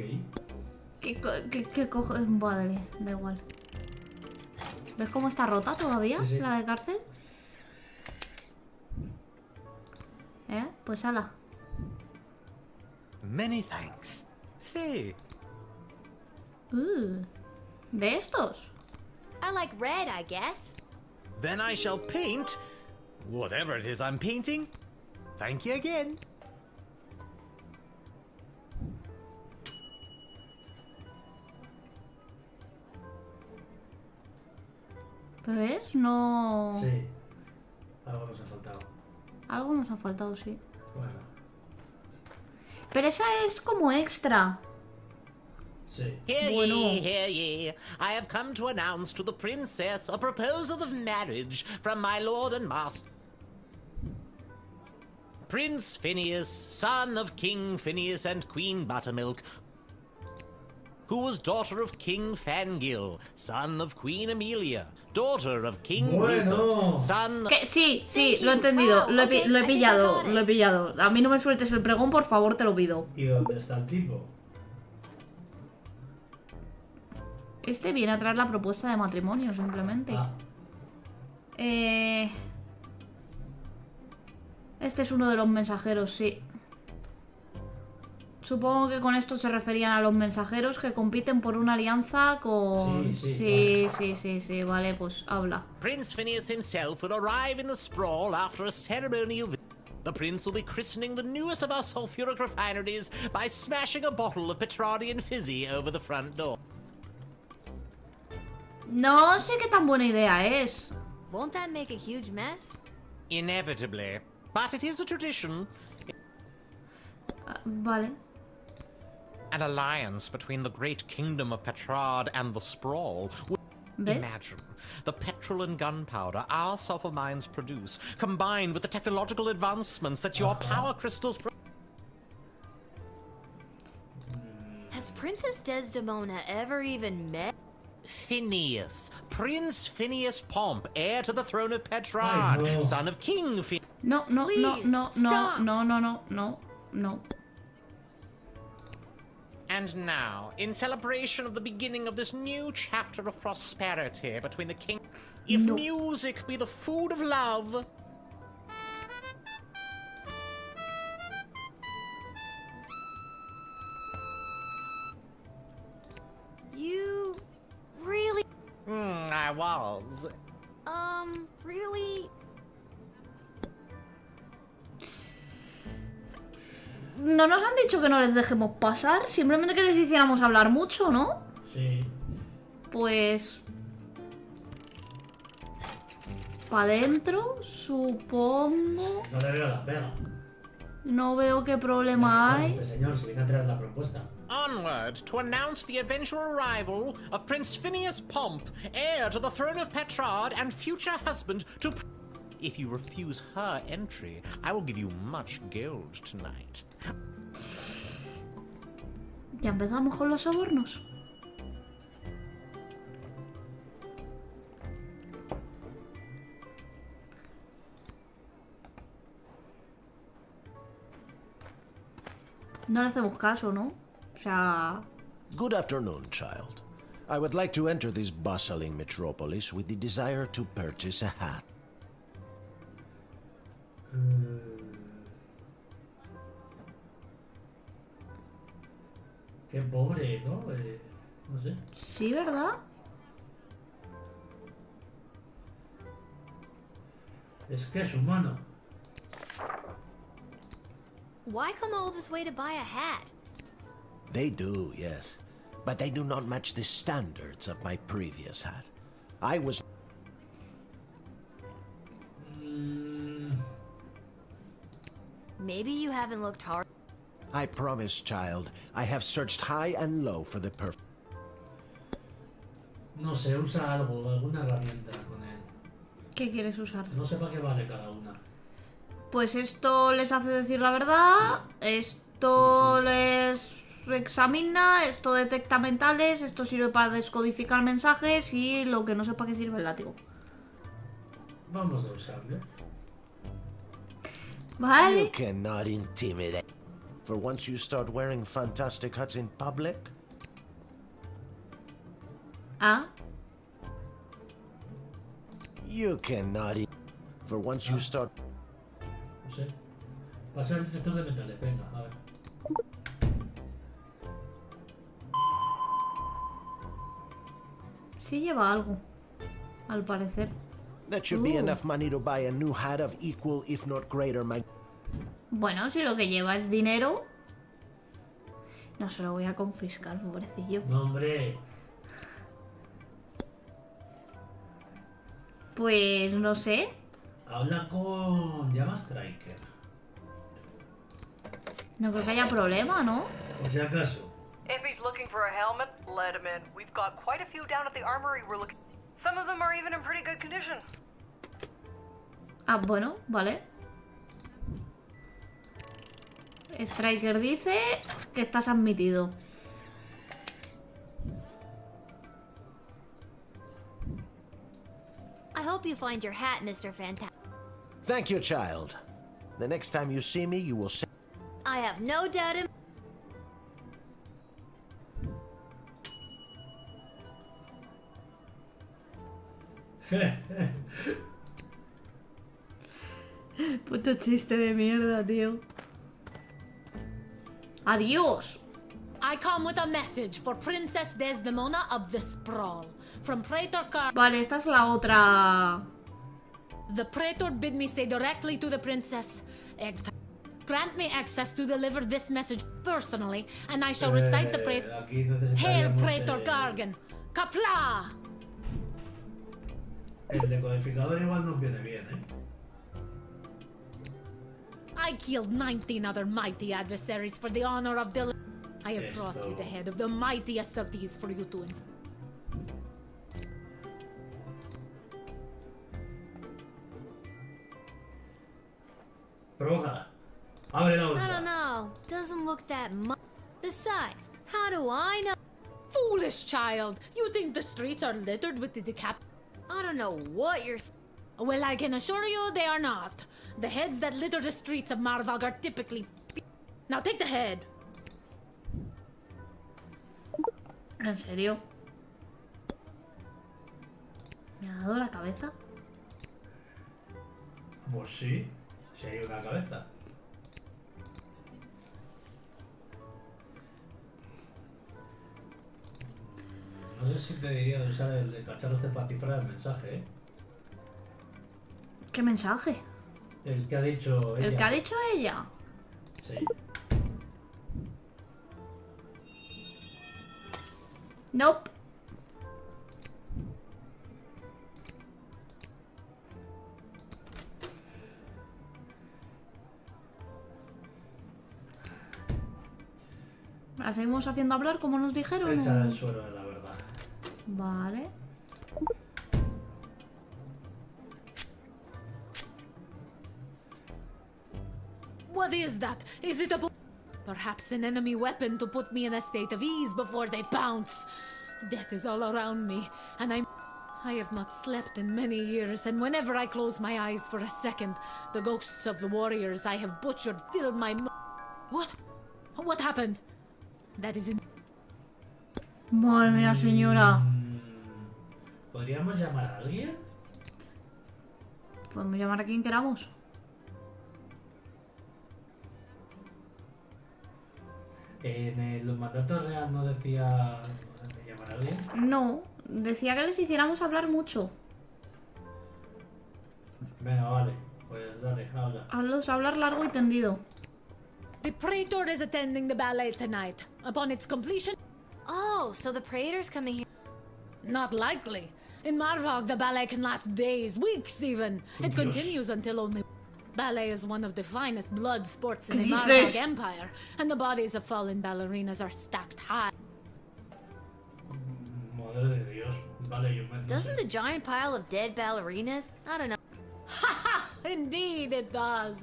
Speaker 1: ¿Qué cojo? Vale, da igual. ¿Ves cómo está rota todavía?
Speaker 2: Sí, sí.
Speaker 1: La de cárcel. Pues ala.
Speaker 14: Many thanks. Say.
Speaker 1: ¿De estos?
Speaker 4: I like red, I guess.
Speaker 14: Then I shall paint whatever it is I'm painting. Thank you again.
Speaker 1: ¿Ves? No...
Speaker 2: Sí. Algo nos ha faltado.
Speaker 1: Algo nos ha faltado, sí.
Speaker 2: Bueno.
Speaker 1: Pero esa es como extra.
Speaker 2: Sí.
Speaker 14: Hear
Speaker 1: Bueno.
Speaker 14: ye, hear ye. I have come to announce to the princess a proposal of marriage from my lord and master. Prince Phineas, son of King Phineas and Queen Buttermilk, who was daughter of King Fangil, son of Queen Amelia, daughter of King Rupert, son...
Speaker 1: Que sí, lo he entendido, lo he pillado. A mí no me sueltes el pregón, por favor, te lo pido.
Speaker 2: ¿Y dónde está el tipo?
Speaker 1: Este viene a traer la propuesta de matrimonio, simplemente. Este es uno de los mensajeros, sí. Supongo que con esto se referían a los mensajeros que compiten por una alianza con... Sí, vale, pues habla.
Speaker 14: Prince Phineas himself will arrive in the sprawl after a ceremonial visit. The prince will be christening the newest of our sulfuric refineries by smashing a bottle of Petrardian fizzy over the front door.
Speaker 1: No sé qué tan buena idea es.
Speaker 4: Won't that make a huge mess?
Speaker 14: Inevitably. But it is a tradition.
Speaker 1: Vale.
Speaker 14: An alliance between the great kingdom of Petrard and the sprawl.
Speaker 1: ¿Ves?
Speaker 14: Imagine the petrol and gunpowder our sulfur mines produce, combined with the technological advancements that your power crystals...
Speaker 4: Has Princess Desdemona ever even met?
Speaker 14: Phineas, Prince Phineas Pomp, heir to the throne of Petrard, son of King Phineas.
Speaker 1: No.
Speaker 14: And now, in celebration of the beginning of this new chapter of prosperity between the king... If music be the food of love...
Speaker 4: You... really...
Speaker 14: I was.
Speaker 4: Really...
Speaker 1: No nos han dicho que no les dejemos pasar, simplemente que les hiciéramos hablar mucho, ¿no?
Speaker 2: Sí.
Speaker 1: Pues... para adentro, supongo...
Speaker 2: No le veo la pega.
Speaker 1: No veo qué problema hay.
Speaker 2: Este señor, si viene a traer la propuesta.
Speaker 14: Onward to announce the eventual arrival of Prince Phineas Pomp, heir to the throne of Petrard and future husband to... If you refuse her entry, I will give you much gold tonight.
Speaker 1: Ya empezamos con los sobornos. No le hacemos caso, ¿no? O sea...
Speaker 15: Good afternoon, child. I would like to enter this bustling metropolis with the desire to purchase a hat.
Speaker 2: Qué pobre, ¿no? No sé.
Speaker 1: Sí, ¿verdad?
Speaker 2: Es que es humano.
Speaker 4: Why come all this way to buy a hat?
Speaker 15: They do, yes. But they do not match the standards of my previous hat. I was...
Speaker 4: Maybe you haven't looked hard.
Speaker 15: I promise, child, I have searched high and low for the perfect...
Speaker 2: No sé, usa algo, alguna herramienta con él.
Speaker 1: ¿Qué quieres usar?
Speaker 2: No sé para qué vale cada una.
Speaker 1: Pues esto les hace decir la verdad, esto les examina, esto detecta mentales, esto sirve para descodificar mensajes y lo que no sé para qué sirve el látigo.
Speaker 2: Vamos a usarlo.
Speaker 1: Vale.
Speaker 15: You cannot intimidate. For once you start wearing fantastic hats in public.
Speaker 1: Ah.
Speaker 15: You cannot... For once you start...
Speaker 2: No sé. Pasa el detector de metales, venga, a ver.
Speaker 1: Sí lleva algo, al parecer.
Speaker 15: That should be enough money to buy a new hat of equal, if not greater,
Speaker 1: Bueno, si lo que lleva es dinero... No se lo voy a confiscar, pobrecillo.
Speaker 2: No, hombre.
Speaker 1: Pues no sé.
Speaker 2: Habla con Llama Striker.
Speaker 1: No creo que haya problema, ¿no?
Speaker 2: Por si acaso.
Speaker 8: If he's looking for a helmet, let him in. We've got quite a few down at the armory we're looking. Some of them are even in pretty good condition.
Speaker 1: Ah, bueno, vale. Striker dice que estás admitido.
Speaker 4: I hope you find your hat, Mr. Fantastic.
Speaker 15: Thank you, child. The next time you see me, you will say...
Speaker 4: I have no doubt in...
Speaker 1: Puto chiste de mierda, tío. Adiós.
Speaker 11: I come with a message for Princess Desdemona of the Sprawl. From Praetor
Speaker 1: Vale, esta es la otra.
Speaker 11: The Praetor bid me say directly to the Princess. Grant me access to deliver this message personally, and I shall recite the Praetor. Hail Praetor Gargan! Kapla!
Speaker 2: El decodificador igual nos viene bien, ¿eh?
Speaker 11: I killed 19 other mighty adversaries for the honor of the... I have brought you the head of the mightiest of these for you to...
Speaker 2: Provoca. Abre la
Speaker 4: I
Speaker 2: bolsa.
Speaker 4: don't know. Doesn't look that much. Besides, how do I know?
Speaker 11: Foolish child! You think the streets are littered with the decap...
Speaker 4: I don't know what you're...
Speaker 11: Well, I can assure you they are not. The heads that litter the streets of Marvog are typically... Now take the head.
Speaker 1: ¿En serio? ¿Me ha dado la cabeza?
Speaker 2: Pues sí, si hay una cabeza. No sé si te diría de usar el cacharro este para cifrar el mensaje, ¿eh?
Speaker 1: ¿Qué mensaje?
Speaker 2: El que ha dicho ella.
Speaker 1: ¿El que ha dicho ella?
Speaker 2: Sí.
Speaker 1: Nope. ¿La seguimos haciendo hablar como nos dijeron?
Speaker 2: Echar el suelo, la verdad.
Speaker 1: Vale.
Speaker 11: What is that? Is it a... Perhaps an enemy weapon to put me in a state of ease before they pounce. Death is all around me, and I have not slept in many years, and whenever I close my eyes for a second, the ghosts of the warriors I have butchered fill my... What? What happened? That is in...
Speaker 1: Madre mía, señora.
Speaker 2: ¿Podríamos llamar a alguien?
Speaker 1: Podemos llamar a quien queramos.
Speaker 2: En el mandato real no decía de llamar a alguien.
Speaker 1: No, decía que les hiciéramos hablar mucho.
Speaker 2: Venga, vale. Pues dale, habla.
Speaker 1: Hazlos hablar largo y tendido.
Speaker 11: The Praetor is attending the ballet tonight. Upon its completion...
Speaker 4: Oh, so the Praetor's coming here.
Speaker 11: Not likely. In Marvog, the ballet can last days, weeks even. It continues until only... Ballet is one of the finest blood sports in the Marvog Empire, and the bodies of fallen ballerinas are stacked high.
Speaker 2: Madre de Dios. Vale, yo me...
Speaker 4: Doesn't the giant pile of dead ballerinas? I don't know.
Speaker 11: Ha ha! Indeed it does.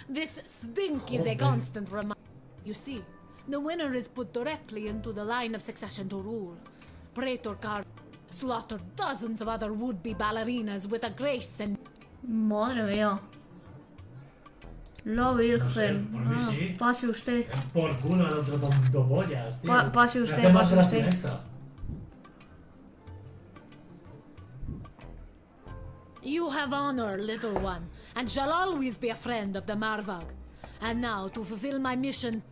Speaker 11: This stink is a constant reminder. You see, the winner is put directly into the line of succession to rule. Praetor Card slaughtered dozens of other would-be ballerinas with a grace and...
Speaker 1: Madre mía. La Virgen.
Speaker 2: No sé, por mí sí.
Speaker 1: Pase usted.
Speaker 2: Por culo al otro tonto pollas, tío.
Speaker 1: Pase usted,
Speaker 2: Me hace más
Speaker 1: pase
Speaker 2: gracia
Speaker 1: usted.
Speaker 2: esta.
Speaker 11: You have honor, little one, and shall always be a friend of the Marvog. And now, to fulfill my mission...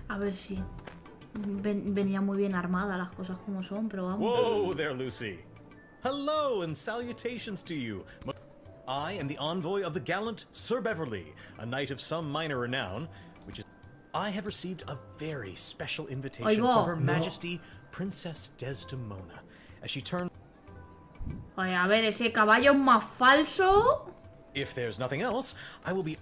Speaker 1: A ver si... venía muy bien armada, las cosas como son, pero vamos.
Speaker 12: Whoa there, Lucy. Hello and salutations to you. I am the envoy of the gallant Sir Beverly, a knight of some minor renown, which is... I have received a very special invitation from Her Majesty Princess Desdemona, as she turned...
Speaker 1: Oye, a ver, ese caballo es más falso.
Speaker 12: If there's nothing else, I will be...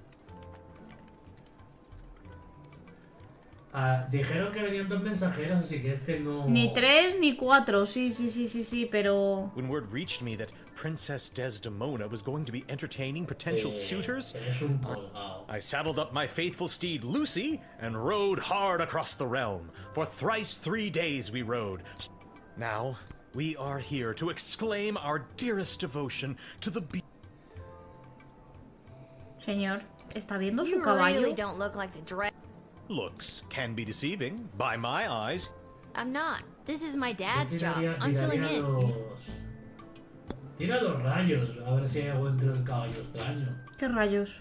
Speaker 2: Dijeron que venían 2 mensajeros, así que este no...
Speaker 1: Ni 3 ni 4, sí, pero...
Speaker 12: When word reached me that Princess Desdemona was going to be entertaining potential suitors, I saddled up my faithful steed Lucy and rode hard across the realm. For thrice 3 days we rode. Now, we are here to exclaim our dearest devotion to the
Speaker 1: Señor, ¿está viendo su caballo?
Speaker 4: You really don't look like the dress.
Speaker 12: Looks can be deceiving, by my eyes.
Speaker 4: I'm not. This is my dad's job. I'm filling in.
Speaker 2: Tira los rayos, a ver si hay algo dentro del caballo extraño.
Speaker 1: ¿Qué rayos?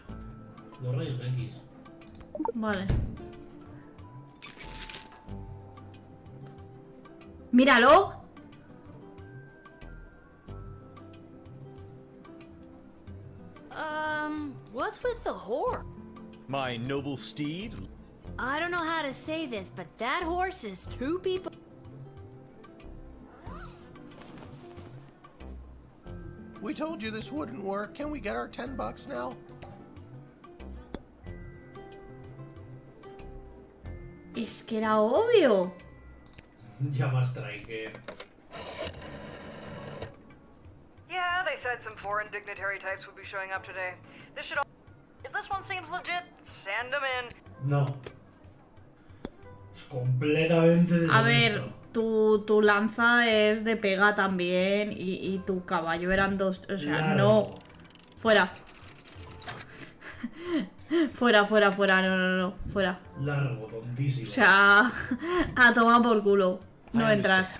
Speaker 2: Los rayos X.
Speaker 1: Vale. ¡Míralo!
Speaker 4: What's with the horse?
Speaker 12: My noble steed.
Speaker 4: I don't know how to say this, but that horse is 2 people.
Speaker 5: We told you this wouldn't work. Can we get our $10 now?
Speaker 1: Es que era obvio.
Speaker 2: Ya más striker.
Speaker 16: Yeah, they said some foreign dignitary types would be showing up today. This should all... If this one seems legit, send them in.
Speaker 2: No. Es completamente deshonesto.
Speaker 1: A ver, tu lanza es de pega también y tu caballo eran 2... O sea,
Speaker 2: Largo.
Speaker 1: no. Fuera. Fuera, no, fuera.
Speaker 2: Largo, tontísimo.
Speaker 1: O sea, a tomar por culo. No entras.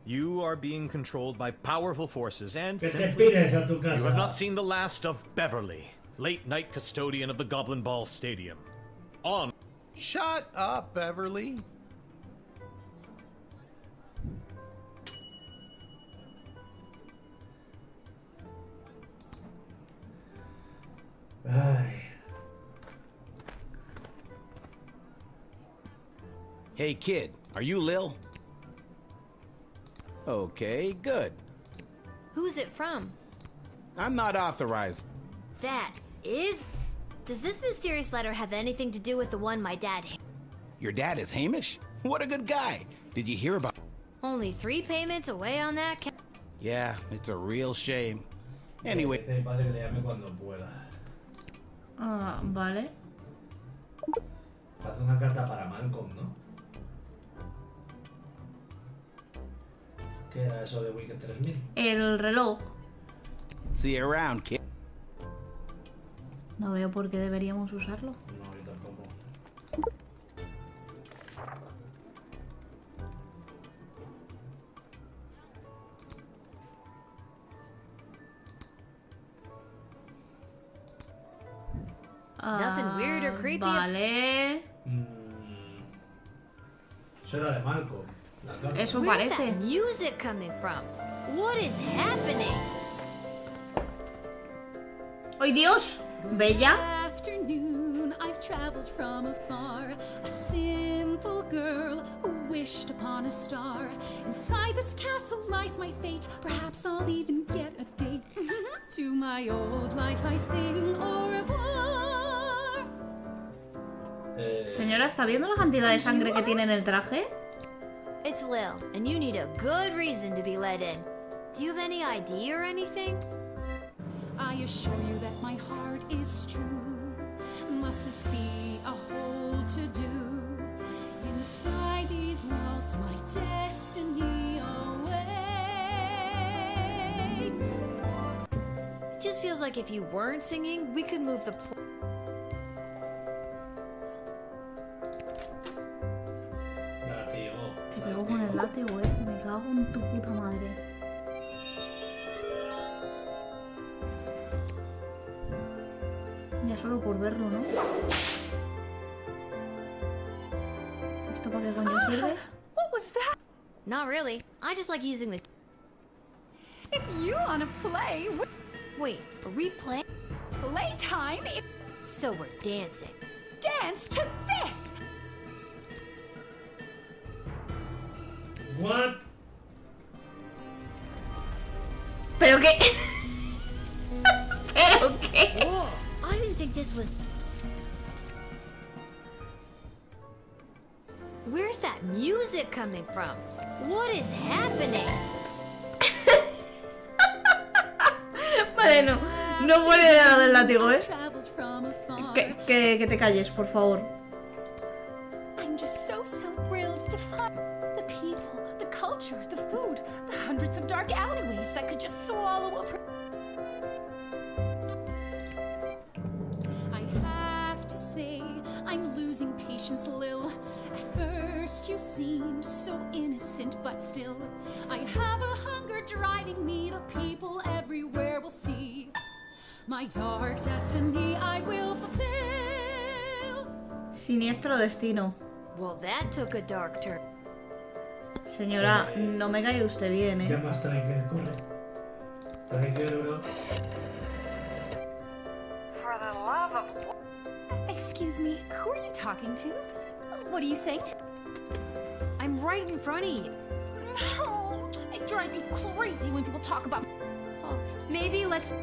Speaker 12: You are being controlled by powerful forces and
Speaker 2: Que te
Speaker 12: simply,
Speaker 2: pides a tu casa.
Speaker 12: you have not seen the last of Beverly, late night custodian of the Goblin Ball Stadium. On.
Speaker 5: Shut up, Beverly.
Speaker 2: Ay.
Speaker 17: Hey kid, are you Lil? Okay, good.
Speaker 4: Who's it from?
Speaker 17: I'm not authorized.
Speaker 4: That is... Does this mysterious letter have anything to do with the one my dad...
Speaker 17: Your dad is Hamish? What a good guy. Did you hear about...
Speaker 4: Only 3 payments away on that...
Speaker 17: Yeah, it's a real shame. Anyway...
Speaker 1: Ah, vale.
Speaker 2: Haz una carta para Malcolm, ¿no? ¿Qué era eso de Wicked 3000?
Speaker 1: El reloj.
Speaker 17: See you around, kid.
Speaker 1: No veo por qué deberíamos usarlo.
Speaker 2: No, yo tampoco.
Speaker 4: Nothing weird or creepy.
Speaker 1: Vale.
Speaker 2: Eso era de Malcolm.
Speaker 1: Eso
Speaker 4: Where's
Speaker 1: parece.
Speaker 4: that music coming from? What is happening?
Speaker 1: ¡Ay, Dios! Bella.
Speaker 11: Afternoon, I've traveled from afar. A simple girl who wished upon a star. Inside this castle lies my fate. Perhaps I'll even get a date. To my old life I sing au revoir.
Speaker 1: Señora, ¿está viendo la cantidad de sangre que tiene en el traje?
Speaker 4: It's Lil, and you need a good reason to be let in. Do you have any ID or anything?
Speaker 11: I assure you that my heart is true. Must this be a whole to-do? Inside these walls my destiny awaits.
Speaker 4: It just feels like if you weren't singing, we could move the
Speaker 1: Te pego con el látigo, me cago en tu puta madre. Ya solo por verlo, ¿no? ¿para qué coño sirve?
Speaker 4: What was that? Not really. I just like using the...
Speaker 18: If you wanna play...
Speaker 4: Wait, are we playing?
Speaker 18: Playtime?
Speaker 4: So we're dancing.
Speaker 18: Dance to this!
Speaker 2: What?
Speaker 1: ¿Pero qué? ¿Pero qué?
Speaker 4: Whoa, I didn't think this was... Where's that music coming from? What is happening?
Speaker 1: Vale, no pone lo del látigo, ¿eh? Que te calles, por favor.
Speaker 18: I'm just so thrilled to find the people, the culture, the food, the hundreds of dark alleyways that could just swallow up.
Speaker 11: I have to say, I'm losing patience, Lil. At first you seemed so innocent, but still, I have a hunger driving me. The people everywhere will see my dark destiny I will fulfill.
Speaker 1: Siniestro destino.
Speaker 4: Well, that took a dark turn.
Speaker 1: Señora, no me cae usted bien,
Speaker 2: Ya más Striker, corre. Striker, bro.
Speaker 16: For the love of...
Speaker 18: Excuse me, who are you talking to? What are you saying to...
Speaker 4: I'm right in front of you.
Speaker 18: Oh, it drives me crazy when people talk about...
Speaker 4: Oh, maybe let's...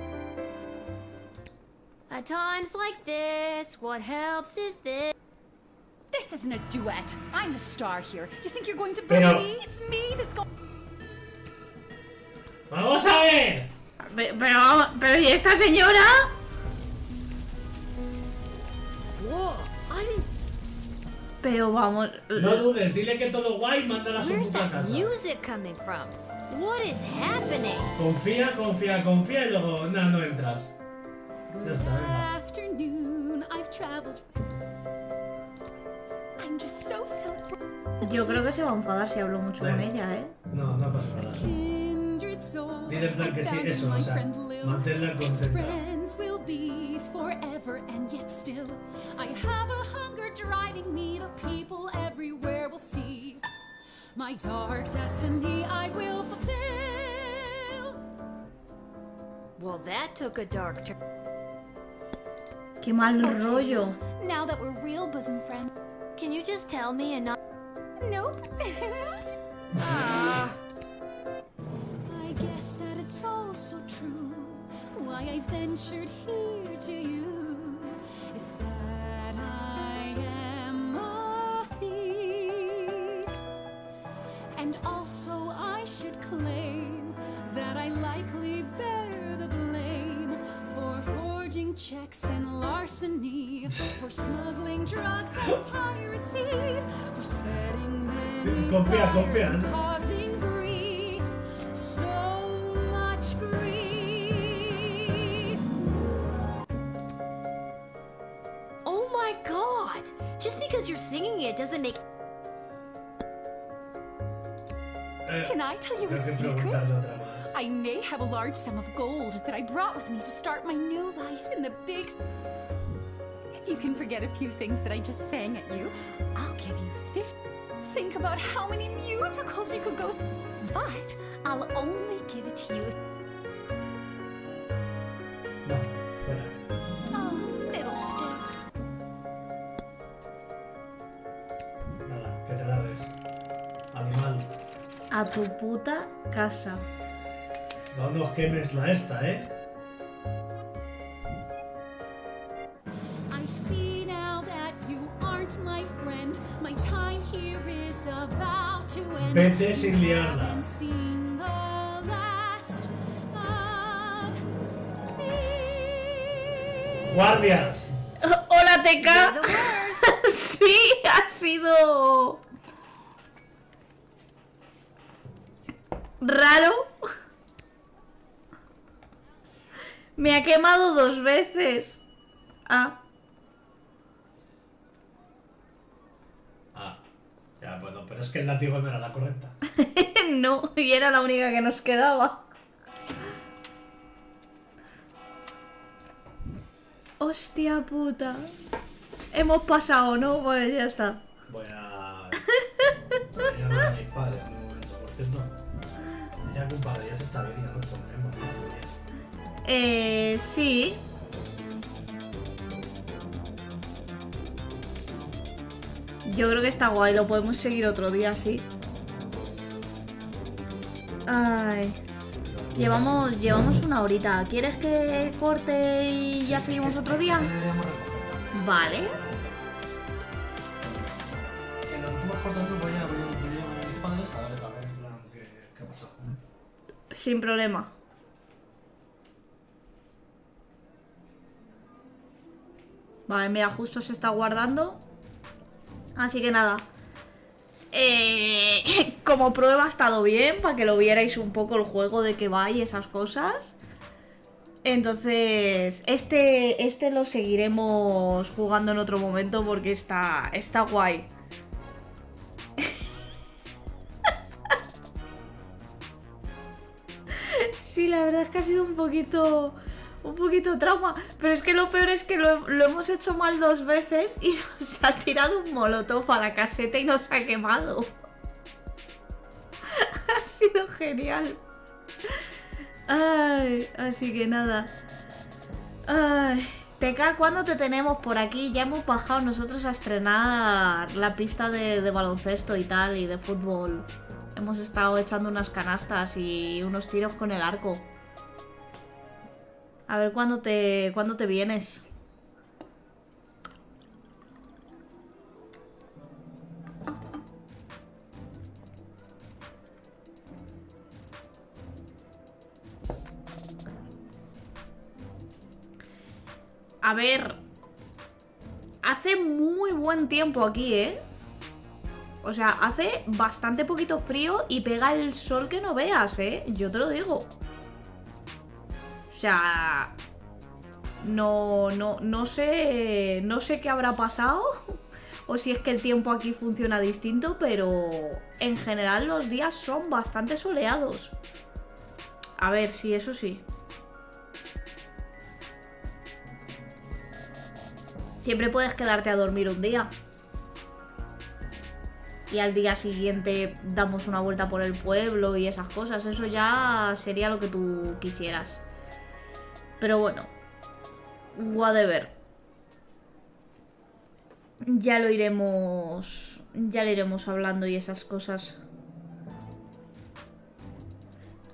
Speaker 4: At times like this, what helps is this.
Speaker 18: This isn't a duet. I'm the star here. You think you're going to boo me? It's me that's going...
Speaker 2: ¡Vamos a ver!
Speaker 1: Pero ¿y esta señora?
Speaker 4: Whoa, I didn't...
Speaker 1: Pero vamos...
Speaker 2: No dudes, dile que todo guay, mándala a su
Speaker 4: Where's
Speaker 2: puta
Speaker 4: that
Speaker 2: casa.
Speaker 4: music coming from? What is happening?
Speaker 2: Confía y luego... Nah, no entras. Ya está, venga.
Speaker 11: Afternoon, I've traveled.
Speaker 18: I'm just so
Speaker 1: Yo creo que se va a enfadar si hablo mucho con ella, ¿eh?
Speaker 2: No pasa nada. Dile en plan que sí, eso, o sea, manténla contenta.
Speaker 11: Friends will be forever, and yet still I have a hunger driving me. The people everywhere will see my dark destiny I will fulfill.
Speaker 4: Well, that took a dark turn.
Speaker 1: Qué mal rollo.
Speaker 18: Now that we're real bosom friends.
Speaker 4: Can you just tell me and not...
Speaker 18: Nope.
Speaker 11: I guess that it's all so true. Why I ventured here to you is that I am a thief. And also I should claim that I likely bear the blame for forging checks and larceny, for smuggling drugs and piracy, for setting many fires and causing grief, so much grief.
Speaker 4: Oh my god! Just because you're singing it doesn't make...
Speaker 18: Can I tell you a secret? I may have a large sum of gold that I brought with me to start my new life in the big... If you can forget a few things that I just sang at you, I'll give you 50. Think about how many musicals you could go... But I'll only give it to you... Oh, fiddlesticks.
Speaker 2: Nada, que te laves. Animal.
Speaker 1: A tu puta casa.
Speaker 2: No nos quemes la esta, ¿eh?
Speaker 11: I see now that you aren't my friend. My time here is about to end.
Speaker 2: Vete sin liarla.
Speaker 11: Haven't seen the last of me.
Speaker 2: ¡Guardias!
Speaker 1: ¡Hola, Teca! Sí, ha sido... raro. Me ha quemado 2 veces. Ah.
Speaker 2: Ya, bueno, pero es que el látigo no era la correcta.
Speaker 1: No, y era la única que nos quedaba. Hostia puta. Hemos pasado, ¿no? Pues ya está.
Speaker 2: Voy a... padre en un momento, por cierto. Diría que un par de días está bien y ya nos pondremos, ¿no?
Speaker 1: Sí. Yo creo que está guay, lo podemos seguir otro día, sí. Ay. Llevamos una horita. ¿Quieres que corte y ya seguimos otro día? Vale.
Speaker 2: En lo que tú vas cortando voy a mis padres a darle para ver en plan qué ha pasado.
Speaker 1: Sin problema. Vale, mira, justo se está guardando. Así que nada. Como prueba ha estado bien, para que lo vierais un poco el juego de que va y esas cosas. Entonces, este lo seguiremos jugando en otro momento porque está guay. Sí, la verdad es que ha sido un poquito trauma. Pero es que lo peor es que lo hemos hecho mal 2 veces y nos ha tirado un molotov a la caseta y nos ha quemado. Ha sido genial. Ay, así que nada. Ay, TK, ¿cuándo te tenemos por aquí? Ya hemos bajado nosotros a estrenar la pista de baloncesto y tal, y de fútbol. Hemos estado echando unas canastas y unos tiros con el arco. A ver cuándo te vienes. A ver, hace muy buen tiempo aquí, ¿eh? O sea, hace bastante poquito frío y pega el sol que no veas, ¿eh? Yo te lo digo. O sea, no sé qué habrá pasado o si es que el tiempo aquí funciona distinto, pero en general los días son bastante soleados. A ver, sí, eso sí. Siempre puedes quedarte a dormir un día. Y al día siguiente damos una vuelta por el pueblo y esas cosas. Eso ya sería lo que tú quisieras. Pero bueno, whatever. Ya lo iremos hablando y esas cosas.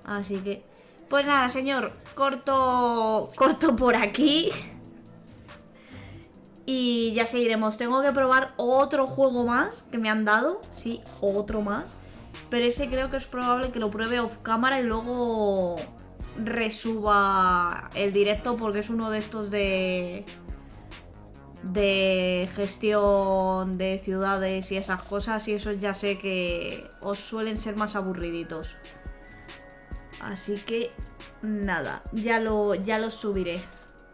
Speaker 1: Así que, pues nada, señor, corto por aquí. Y ya seguiremos. Tengo que probar otro juego más que me han dado. Sí, otro más. Pero ese creo que es probable que lo pruebe off cámara y luego resuba el directo, porque es uno de estos de gestión de ciudades y esas cosas, y esos ya sé que os suelen ser más aburriditos. Así que nada, ya los subiré.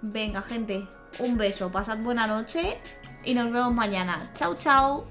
Speaker 1: Venga, gente, un beso, pasad buena noche y nos vemos mañana. Chao, chao.